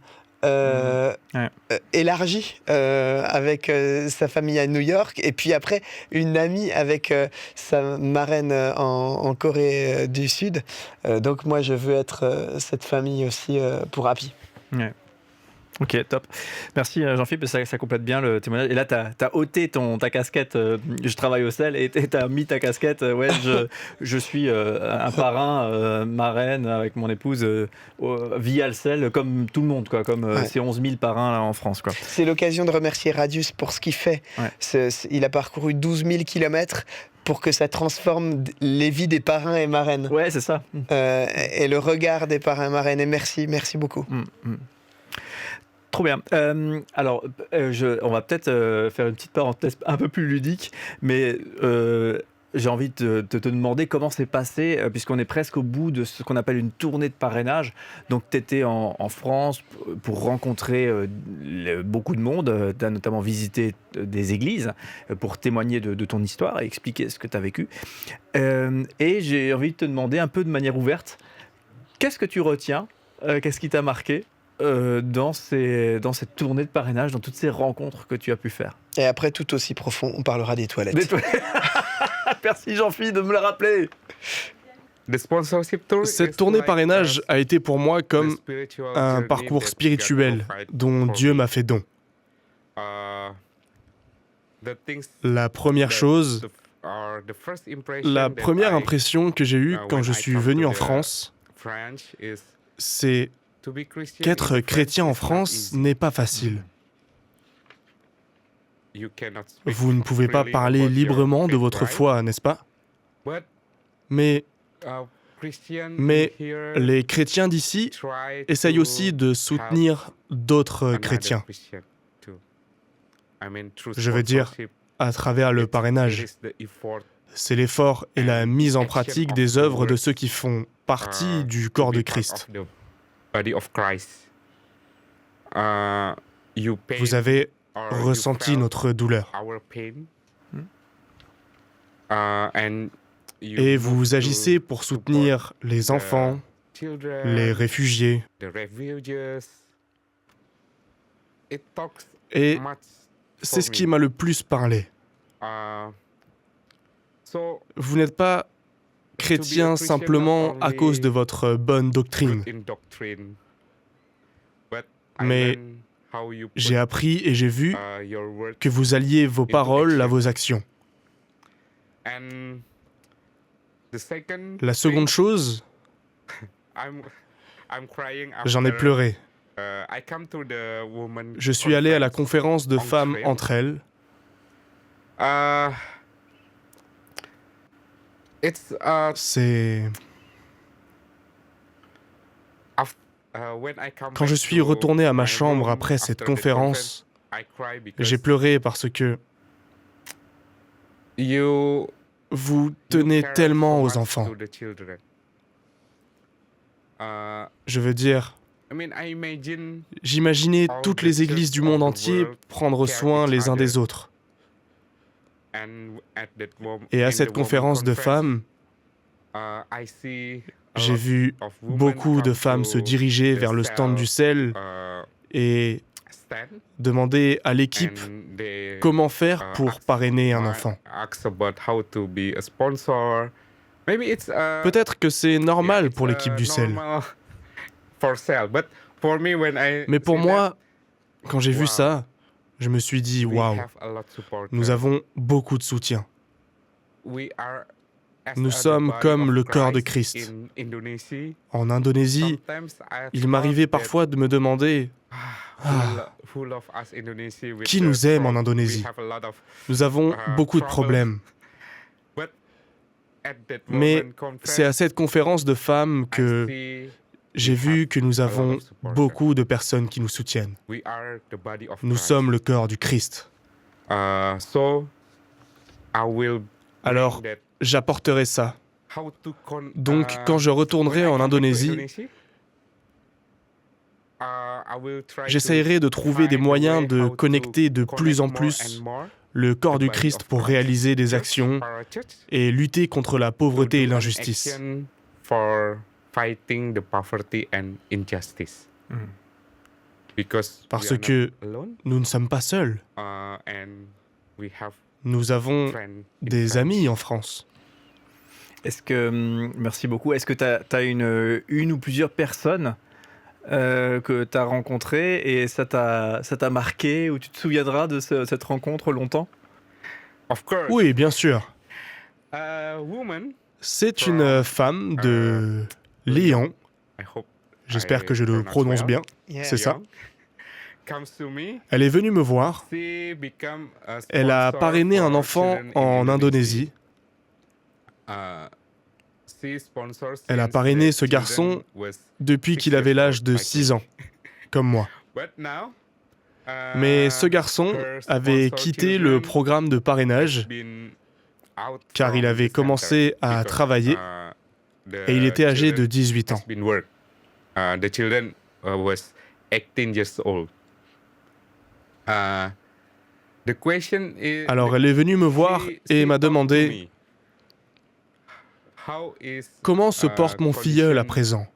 Élargie avec sa famille à New York et puis après une amie avec sa marraine en Corée du Sud. Donc moi je veux être cette famille aussi pour Happy. Ouais. Ok, top. Merci Jean-Philippe, ça complète bien le témoignage. Et là, tu as ôté ta casquette, je travaille au sel, et tu as mis ta casquette, je suis un parrain, marraine avec mon épouse via le sel, comme tout le monde, quoi, comme ces 11 000 parrains là, en France. Quoi. C'est l'occasion de remercier Radius pour ce qu'il fait. Ouais. Il a parcouru 12 000 kilomètres pour que ça transforme les vies des parrains et marraines. Ouais, c'est ça. Et le regard des parrains et marraines. Et merci beaucoup. Trop bien. Alors, on va peut-être faire une petite parenthèse un peu plus ludique, mais j'ai envie de te demander comment c'est passé, puisqu'on est presque au bout de ce qu'on appelle une tournée de parrainage. Donc, tu étais en France pour rencontrer beaucoup de monde, tu as notamment visité des églises pour témoigner de ton histoire et expliquer ce que tu as vécu. Et j'ai envie de te demander un peu de manière ouverte, qu'est-ce que tu retiens, qu'est-ce qui t'a marqué dans cette tournée de parrainage, dans toutes ces rencontres que tu as pu faire. Et après, tout aussi profond, on parlera des toilettes. Merci Jean-Philippe de me le rappeler. Cette tournée parrainage a été pour moi comme un parcours spirituel dont Dieu m'a fait don. La première chose, la première impression que j'ai eue quand je suis venu en France, c'est qu'être chrétien en France n'est pas facile. Vous ne pouvez pas parler librement de votre foi, n'est-ce pas? Mais les chrétiens d'ici essayent aussi de soutenir d'autres chrétiens. Je veux dire, à travers le parrainage. C'est l'effort et la mise en pratique des œuvres de ceux qui font partie du corps de Christ. Vous avez ressenti notre douleur. Et vous agissez pour soutenir les enfants, les réfugiés. Et c'est ce qui m'a le plus parlé. Vous n'êtes pas chrétien simplement à cause de votre bonne doctrine. Mais j'ai appris et j'ai vu que vous alliez vos paroles à vos actions. La seconde chose, j'en ai pleuré. Je suis allé à la conférence de femmes entre elles. C'est... Quand je suis retourné à ma chambre après cette conférence, j'ai pleuré parce que vous tenez tellement aux enfants. Je veux dire, j'imaginais toutes les églises du monde entier prendre soin les uns des autres. Et à cette conférence de femmes, j'ai vu beaucoup de femmes se diriger vers le stand du sel et demander à l'équipe comment faire pour parrainer un enfant. Peut-être que c'est normal pour l'équipe du sel. Mais pour moi, quand j'ai vu ça, je me suis dit, waouh, nous avons beaucoup de soutien. Nous sommes comme le corps de Christ. En Indonésie, il m'arrivait parfois de me demander, qui nous aime en Indonésie? Nous avons beaucoup de problèmes. Mais c'est à cette conférence de femmes que j'ai vu que nous avons beaucoup de personnes qui nous soutiennent. Nous sommes le corps du Christ. Alors, j'apporterai ça. Donc, quand je retournerai en Indonésie, j'essaierai de trouver des moyens de connecter de plus en plus le corps du Christ pour réaliser des actions et lutter contre la pauvreté et l'injustice. Parce que nous ne sommes pas seuls. Nous avons des amis en France. Est-ce que, merci beaucoup, est-ce que tu as une ou plusieurs personnes que tu as rencontrées et ça t'a marqué ou tu te souviendras de cette rencontre longtemps? Oui, bien sûr. C'est une femme de Lyon. J'espère que je le prononce bien. C'est ça. Elle est venue me voir. Elle a parrainé un enfant en Indonésie. Elle a parrainé ce garçon depuis qu'il avait l'âge de 6 ans, comme moi. Mais ce garçon avait quitté le programme de parrainage car il avait commencé à travailler et il était âgé de 18 ans. Alors elle est venue me voir et m'a demandé « Comment se porte mon filleul à présent ?»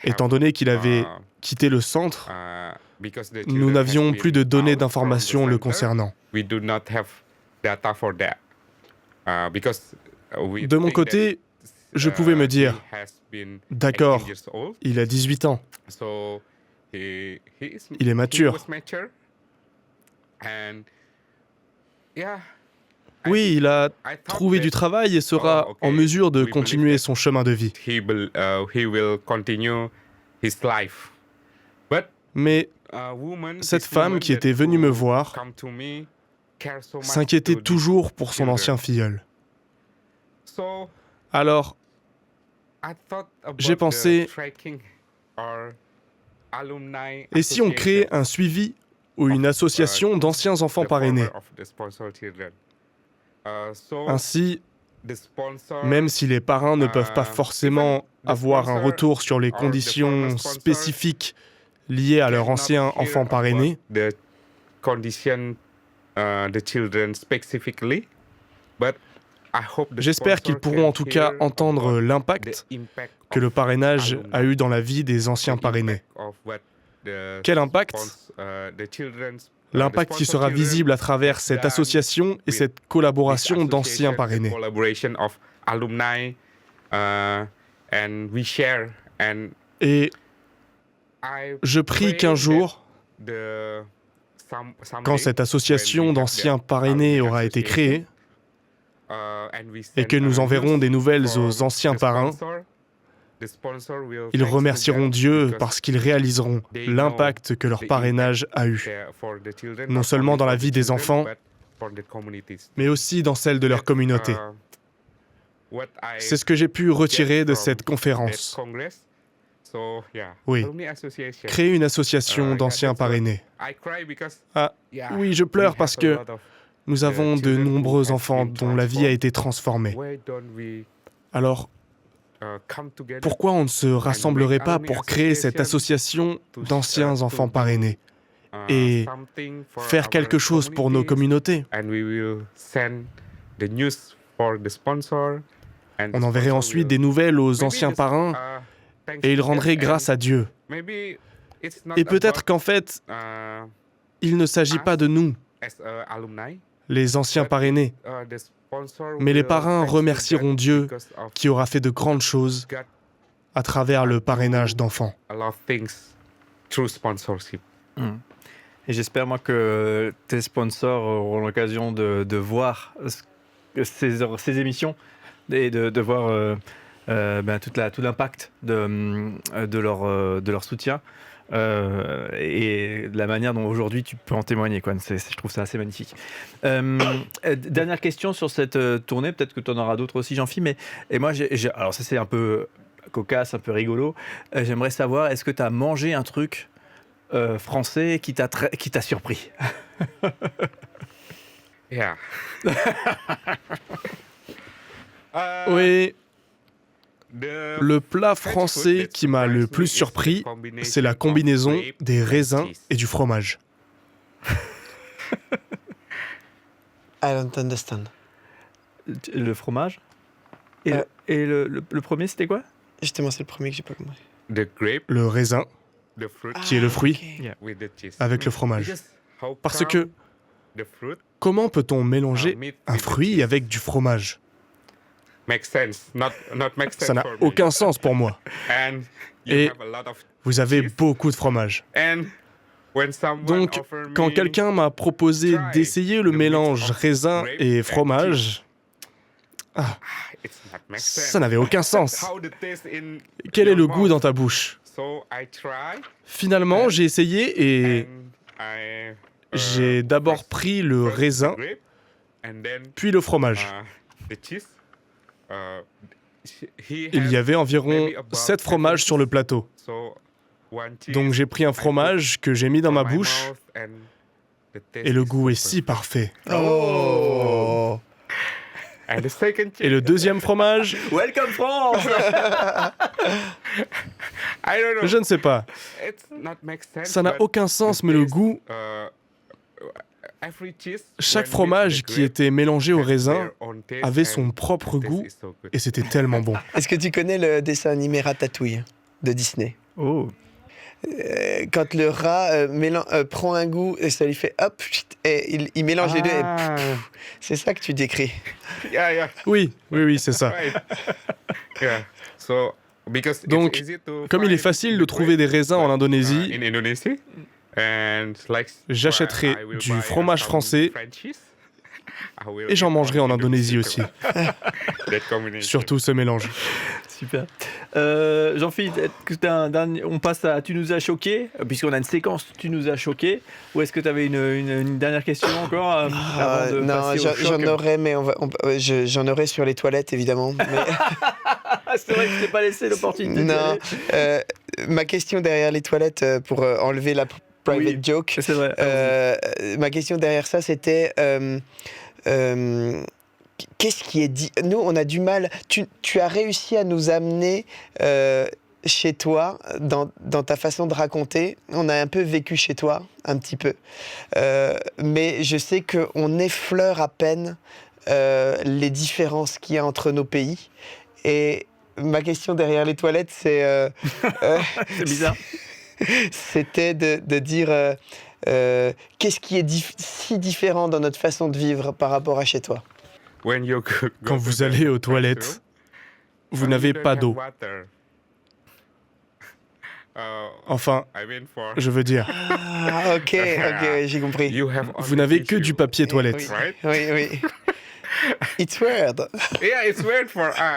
Étant donné qu'il avait quitté le centre, nous n'avions plus de données d'informations le concernant. De mon côté, je pouvais me dire « D'accord, il a 18 ans. Il est mature. Oui, il a trouvé du travail et sera en mesure de continuer son chemin de vie. » Mais cette femme qui était venue me voir s'inquiétait toujours pour son ancien filleul. Alors, j'ai pensé, et si on créait un suivi ou une association d'anciens enfants parrainés? Ainsi, même si les parrains ne peuvent pas forcément avoir un retour sur les conditions spécifiques liées à leur ancien enfant parrainé, j'espère qu'ils pourront en tout cas entendre l'impact que le parrainage a eu dans la vie des anciens parrainés. Quel impact? L'impact qui sera visible à travers cette association et cette collaboration d'anciens parrainés. Et je prie qu'un jour, quand cette association d'anciens parrainés aura été créée, et que nous enverrons des nouvelles aux anciens parrains, ils remercieront Dieu parce qu'ils réaliseront l'impact que leur parrainage a eu, non seulement dans la vie des enfants, mais aussi dans celle de leur communauté. C'est ce que j'ai pu retirer de cette conférence. Oui, créer une association d'anciens parrainés. Ah, oui, je pleure parce que nous avons de nombreux enfants dont la vie a été transformée. Alors, pourquoi on ne se rassemblerait pas pour créer cette association d'anciens enfants parrainés et faire quelque chose pour nos communautés? On enverrait ensuite des nouvelles aux anciens parrains et ils rendraient grâce à Dieu. Et peut-être qu'en fait, il ne s'agit pas de nous, les anciens parrainés, mais les parrains remercieront Dieu qui aura fait de grandes choses à travers le parrainage d'enfants. Et j'espère, moi, que tes sponsors auront l'occasion de voir ces émissions et de voir tout l'impact de leur soutien et de la manière dont aujourd'hui tu peux en témoigner, quoi. Je trouve ça assez magnifique. Dernière question sur cette tournée, peut-être que tu en auras d'autres aussi, Jean-Philippe, mais moi, alors ça c'est un peu cocasse, un peu rigolo. J'aimerais savoir, est-ce que tu as mangé un truc français qui t'a surpris? Oui. Le plat français qui m'a le plus surpris, c'est la combinaison des raisins et du fromage. I don't understand. Le fromage et le premier, c'était quoi? Justement, c'est le premier que j'ai pas compris. Le raisin, qui est le fruit, avec le fromage. Parce que, comment peut-on mélanger un fruit avec du fromage? Ça n'a aucun sens pour moi. Et vous avez beaucoup de fromage. Donc, quand quelqu'un m'a proposé d'essayer le mélange raisin et fromage, ça n'avait aucun sens. Quel est le goût dans ta bouche? Finalement, j'ai essayé et j'ai d'abord pris le raisin, puis le fromage. Il y avait environ 7 fromages sur le plateau. Donc j'ai pris un fromage que j'ai mis dans ma bouche et le goût est si parfait. Oh! Et le deuxième fromage, Welcome France! je ne sais pas. Ça n'a aucun sens, mais le goût, chaque fromage qui était mélangé au raisin avait son propre goût et c'était tellement bon. Est-ce que tu connais le dessin animé Ratatouille de Disney? Oh. Quand le rat prend un goût et ça lui fait hop, et il mélange les deux et c'est ça que tu décris. Oui, c'est ça. Donc, comme il est facile de trouver des raisins en Indonésie, j'achèterai du fromage français et j'en mangerai en Indonésie aussi. Surtout ce mélange. Super. Jean-Philippe, on passe à Tu nous as choqué, puisqu'on a une séquence Tu nous as choqué, ou est-ce que tu avais une dernière question encore avant de non, passer au choc? j'en aurais, mais j'en aurais sur les toilettes, évidemment. Mais... C'est vrai que je t'ai pas laissé l'opportunité. Non, ma question derrière les toilettes, pour enlever la private joke, c'est vrai. ma question derrière ça, c'était... qu'est-ce qui est dit? Nous, on a du mal. Tu as réussi à nous amener chez toi, dans ta façon de raconter. On a un peu vécu chez toi, un petit peu. Mais je sais qu'on effleure à peine les différences qu'il y a entre nos pays. Et ma question derrière les toilettes, c'est... c'est bizarre. C'était de dire... qu'est-ce qui est si différent dans notre façon de vivre par rapport à chez toi? Quand vous allez aux toilettes, vous n'avez pas d'eau. Enfin, je veux dire... Ok, j'ai compris. Vous n'avez que du papier toilette. Oui. It's weird.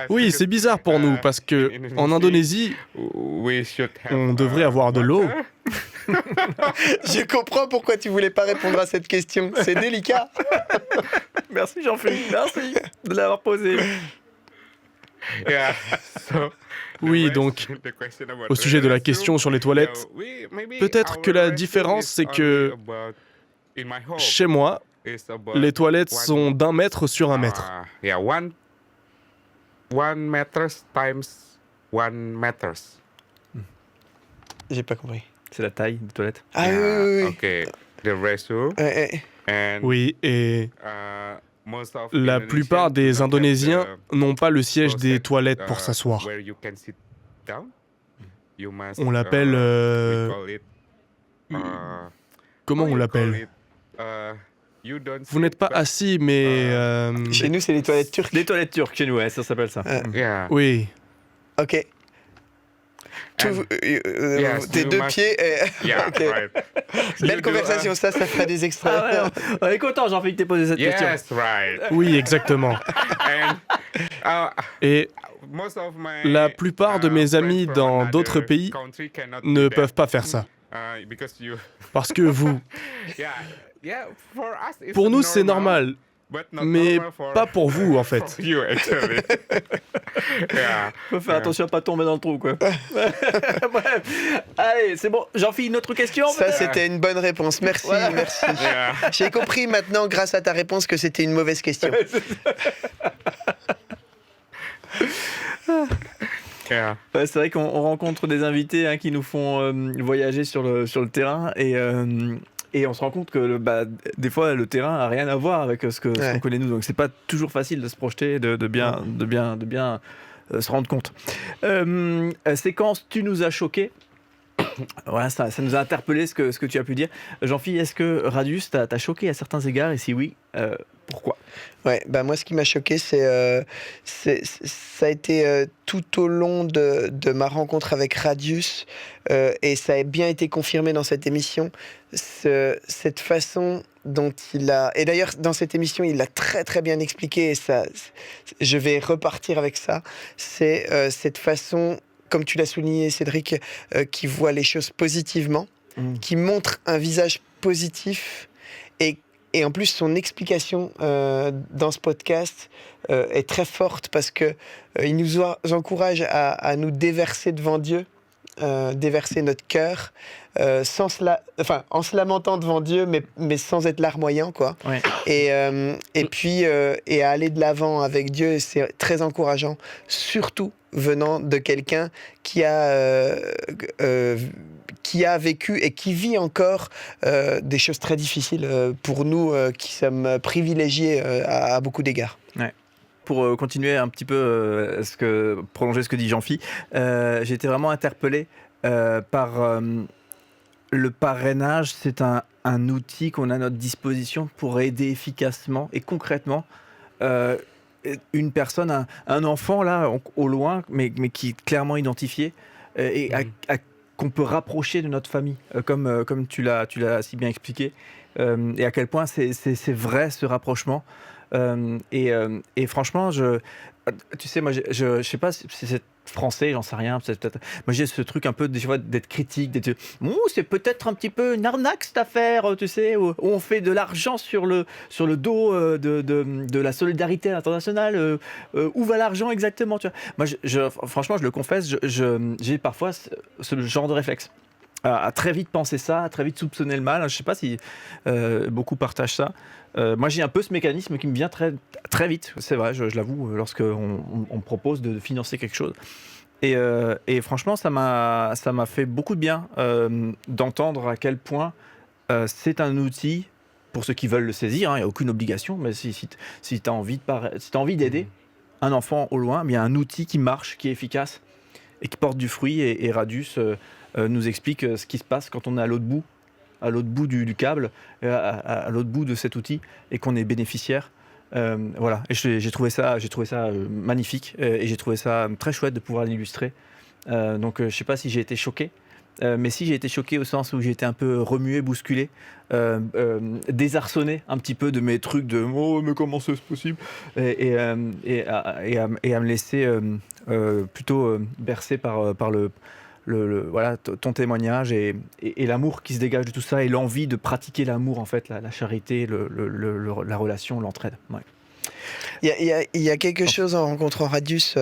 Oui, c'est bizarre pour nous parce que en Indonésie, on devrait avoir de l'eau. Je comprends pourquoi tu voulais pas répondre à cette question. C'est délicat. Merci Jean-Philippe, merci de l'avoir posé. Yeah. So, Oui, donc, au sujet de la question sur les toilettes, peut-être que la différence, c'est que chez moi, les toilettes sont d'1 mètre sur 1 mètre. Yeah, one meters times 1 meters. J'ai pas compris. C'est la taille des toilettes. Ah oui, oui, oui. Okay. The ratio. And, Oui, et most of la plupart des Indonesians do not Indonésiens have the n'ont pas le siège des closet, toilettes pour s'asseoir. where you can sit down. You must, On l'appelle, we call it, Comment how on you l'appelle? call it? You don't Vous n'êtes pas sit, but- assis, mais... Chez nous, c'est les toilettes turques. Les toilettes turques chez nous, ouais, ça s'appelle ça. Yeah. Oui, Ok. And- Yes, Tes you 2 must- pieds. Yeah, Ok. right. Belle You do, conversation, ça fera des extraits. Ah ouais, on est content, Jean-Philippe, que t'aies posé cette question. Yes, right. oui, exactement. And Et most of my, la plupart de mes friends amis from dans another d'autres pays country cannot ne do that, peuvent pas faire ça. because you, Parce que vous, yeah, for us it's pour nous, c'est normal, but not mais normal for- pas pour vous, en fait. for you, actually. Yeah. Faut faire attention à pas tomber dans le trou, quoi. Bref. Allez, c'est bon. Jean-Philippe, une autre question Ça, peut-être c'était une bonne réponse. Merci, Voilà. merci. Yeah. J'ai compris maintenant, grâce à ta réponse, que c'était une mauvaise question. Yeah. Ouais, c'est vrai qu'on rencontre des invités hein, qui nous font voyager sur le terrain et on se rend compte que des fois le terrain a rien à voir avec ce qu'on connaît nous, donc c'est pas toujours facile de se projeter, de bien se rendre compte. Séquence, tu nous as choqué. Voilà, ça nous a interpellé ce que tu as pu dire. Jean-Philippe, est-ce que Radius t'a choqué à certains égards et si oui, pourquoi? Ouais, bah moi ce qui m'a choqué, ça a été tout au long de ma rencontre avec Radius, et ça a bien été confirmé dans cette émission, cette façon dont il a... Et d'ailleurs, dans cette émission, il l'a très très bien expliqué, et ça, je vais repartir avec ça, c'est cette façon, comme tu l'as souligné Cédric, qui voit les choses positivement, qui montre un visage positif, et en plus, son explication dans ce podcast est très forte parce que il nous encourage à nous déverser devant Dieu, déverser notre cœur, en se lamentant devant Dieu, mais sans être larmoyant, quoi. Ouais. Et puis à aller de l'avant avec Dieu, et c'est très encourageant, surtout venant de quelqu'un qui a vécu et qui vit encore des choses très difficiles pour nous qui sommes privilégiés à beaucoup d'égards. Ouais. Pour continuer un petit peu, prolonger ce que dit Jean-Philippe, j'ai été vraiment interpellé par le parrainage. C'est un outil qu'on a à notre disposition pour aider efficacement et concrètement une personne, un enfant là au loin, mais qui est clairement identifié et qu'on peut rapprocher de notre famille, comme tu l'as si bien expliqué, et à quel point c'est vrai ce rapprochement. Et franchement, tu sais, moi, je sais pas si c'est français, j'en sais rien. Peut-être. Moi, j'ai ce truc un peu d'être critique, c'est peut-être un petit peu une arnaque cette affaire, tu sais, où on fait de l'argent sur le dos de la solidarité internationale. Où va l'argent exactement, tu vois? Moi, franchement, je le confesse, j'ai parfois ce genre de réflexe. À très vite penser ça, à très vite soupçonner le mal. Je ne sais pas si beaucoup partagent ça. Moi, j'ai un peu ce mécanisme qui me vient très, très vite, c'est vrai, je l'avoue, lorsqu'on me propose de financer quelque chose. Et franchement, ça m'a fait beaucoup de bien d'entendre à quel point c'est un outil, pour ceux qui veulent le saisir, il n'y a aucune obligation, mais si tu as envie d'aider un enfant au loin, il y a un outil qui marche, qui est efficace et qui porte du fruit. Et Radius nous explique ce qui se passe quand on est à l'autre bout du câble, à l'autre bout de cet outil, et qu'on est bénéficiaire. Voilà, et j'ai trouvé ça magnifique, et j'ai trouvé ça très chouette de pouvoir l'illustrer. Donc je ne sais pas si j'ai été choqué, mais si j'ai été choqué au sens où j'ai été un peu remué, bousculé, désarçonné un petit peu de mes trucs de « Oh, mais comment c'est possible ?» et à me laisser plutôt bercer par voilà, ton témoignage et l'amour qui se dégage de tout ça, et l'envie de pratiquer l'amour, en fait, la charité, la relation, l'entraide. Ouais. Il y a quelque chose en rencontrant Radius.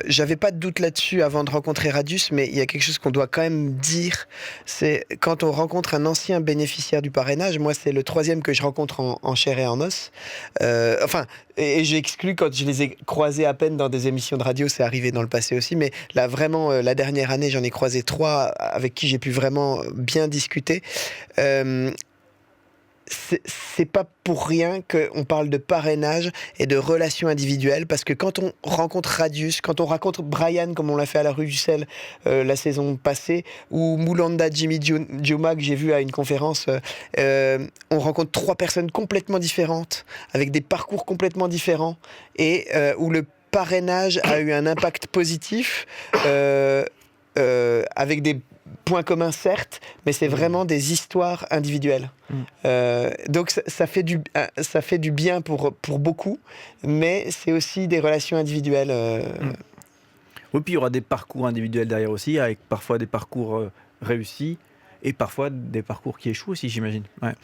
J'avais pas de doute là-dessus avant de rencontrer Radius, mais il y a quelque chose qu'on doit quand même dire. C'est quand on rencontre un ancien bénéficiaire du parrainage. Moi, c'est le 3e que je rencontre en chair et en os. Et j'exclus quand je les ai croisés à peine dans des émissions de radio. C'est arrivé dans le passé aussi, mais là vraiment, la dernière année, j'en ai croisé 3 avec qui j'ai pu vraiment bien discuter. C'est pas pour rien qu'on parle de parrainage et de relations individuelles, parce que quand on rencontre Radius, quand on rencontre Brian, comme on l'a fait à la rue du Sel la saison passée, ou Moulanda Jimmy Juma, que j'ai vu à une conférence, on rencontre 3 personnes complètement différentes, avec des parcours complètement différents, et où le parrainage a eu un impact positif, avec des points communs certes, mais c'est vraiment des histoires individuelles. Donc ça fait du bien pour beaucoup, mais c'est aussi des relations individuelles. Oui, puis il y aura des parcours individuels derrière aussi, avec parfois des parcours réussis et parfois des parcours qui échouent aussi, j'imagine. Ouais.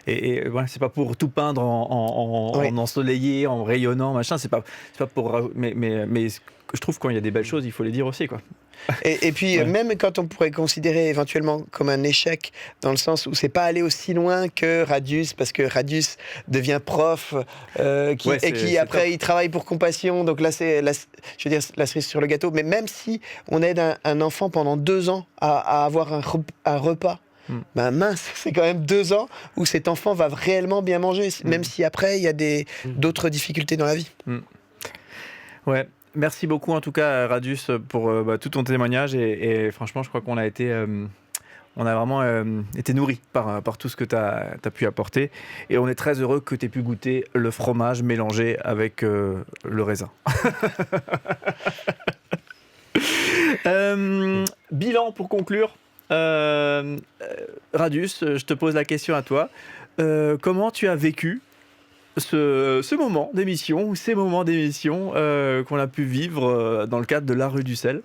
Et voilà, c'est pas pour tout peindre en ensoleillé, en rayonnant, machin. C'est pas pour. Mais je trouve quand il y a des belles choses, il faut les dire aussi, quoi. Et puis même quand on pourrait considérer éventuellement comme un échec, dans le sens où c'est pas allé aussi loin que Radius, parce que Radius devient prof, qui après il travaille pour Compassion, donc là c'est la cerise sur le gâteau. Mais même si on aide un enfant pendant 2 ans à avoir un repas, ben mince, c'est quand même 2 ans où cet enfant va réellement bien manger, même si après il y a d'autres difficultés dans la vie. Ouais. Merci beaucoup en tout cas Radius pour tout ton témoignage et franchement je crois qu'on a été on a vraiment été nourris par tout ce que tu as pu apporter et on est très heureux que tu aies pu goûter le fromage mélangé avec le raisin. Bilan pour conclure. Radius, je te pose la question à toi. Comment tu as vécu ce moment d'émission ou ces moments d'émission qu'on a pu vivre dans le cadre de la rue du Sel?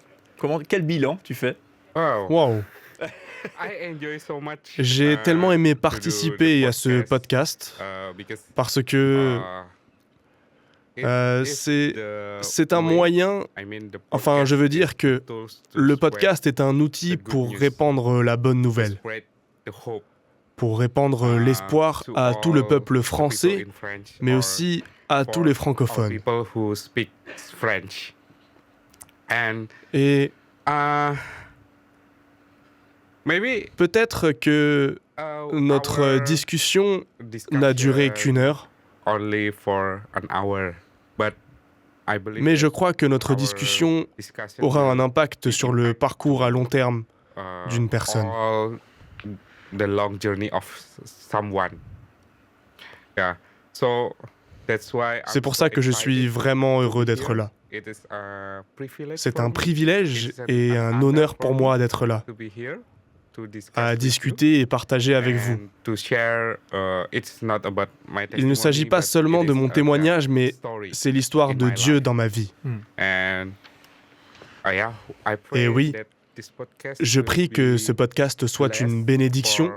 Quel bilan tu fais? Wow. J'ai tellement aimé participer à ce podcast parce que c'est un moyen, enfin je veux dire que le podcast est un outil pour répandre la bonne nouvelle, pour répandre l'espoir à tout le peuple français, mais aussi à tous les francophones. Et peut-être que notre discussion n'a duré qu'1 heure, mais je crois que notre discussion aura un impact sur le parcours à long terme d'une personne. C'est pour ça que je suis vraiment heureux d'être là. C'est un privilège et un honneur pour moi d'être là, à discuter et partager avec vous. Il ne s'agit pas seulement de mon témoignage, mais c'est l'histoire de Dieu dans ma vie. Et oui, je prie que ce podcast soit une bénédiction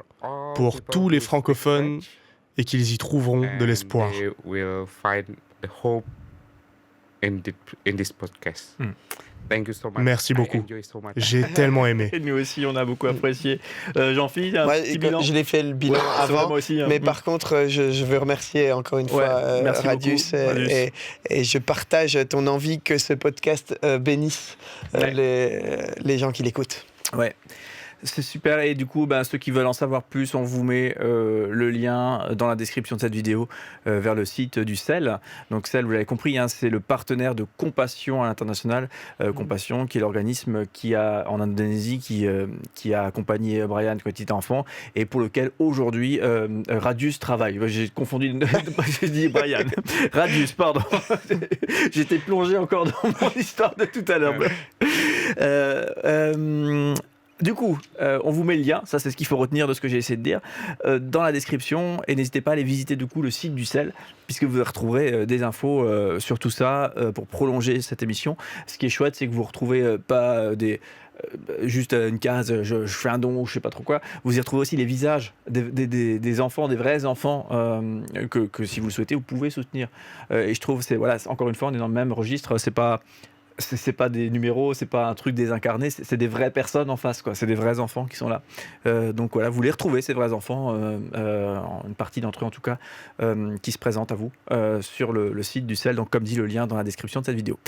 pour tous les francophones et qu'ils y trouveront de l'espoir. Merci beaucoup. J'ai tellement aimé. Et nous aussi, on a beaucoup apprécié. Jean-Philippe, un petit bilan. Je l'ai fait le bilan avant, moi aussi, mais par contre, je veux remercier encore une fois Radius et je partage ton envie que ce podcast bénisse les gens qui l'écoutent. Ouais. C'est super et du coup ceux qui veulent en savoir plus, on vous met le lien dans la description de cette vidéo vers le site du CEL. Donc CEL, vous l'avez compris, c'est le partenaire de Compassion à l'international. Compassion qui est l'organisme qui a en Indonésie qui a accompagné Brian quand il était enfant et pour lequel aujourd'hui Radius travaille. J'ai confondu, j'ai dit Brian. Radius, pardon. J'étais plongé encore dans mon histoire de tout à l'heure. Du coup, on vous met le lien, ça c'est ce qu'il faut retenir de ce que j'ai essayé de dire, dans la description, et n'hésitez pas à aller visiter du coup le site du CEL, puisque vous retrouverez des infos sur tout ça pour prolonger cette émission. Ce qui est chouette, c'est que vous retrouvez pas juste une case, je fais un don ou je sais pas trop quoi. Vous y retrouvez aussi les visages des enfants, des vrais enfants que si vous le souhaitez, vous pouvez soutenir. Et je trouve, voilà, encore une fois, on est dans le même registre. C'est pas des numéros, c'est pas un truc désincarné, c'est des vraies personnes en face, quoi. C'est des vrais enfants qui sont là. Donc voilà, vous les retrouvez, ces vrais enfants, une partie d'entre eux en tout cas, qui se présentent à vous sur le site du CEL. Donc comme dit le lien dans la description de cette vidéo.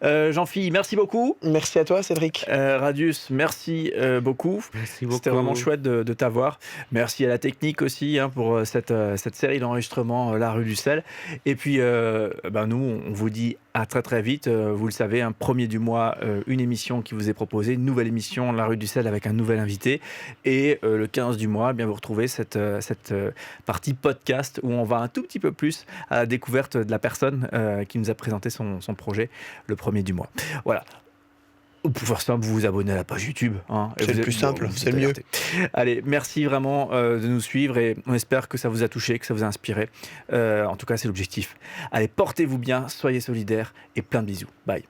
Jean-Philippe, merci beaucoup. Merci à toi, Cédric. Radius, merci beaucoup. Merci beaucoup. C'était vraiment chouette de t'avoir. Merci à la technique aussi pour cette série d'enregistrements La Rue du Sel. Et puis, nous, on vous dit à très très vite. Vous le savez, un premier du mois, une émission qui vous est proposée, une nouvelle émission La Rue du Sel avec un nouvel invité. Et le 15 du mois, vous retrouvez cette partie podcast où on va un tout petit peu plus à la découverte de la personne qui nous a présenté son projet le premier du mois. Voilà. Vous pouvez faire simple, vous vous abonnez à la page YouTube. C'est le plus simple, c'est le mieux. Allez, merci vraiment de nous suivre et on espère que ça vous a touché, que ça vous a inspiré. En tout cas, c'est l'objectif. Allez, portez-vous bien, soyez solidaires et plein de bisous. Bye.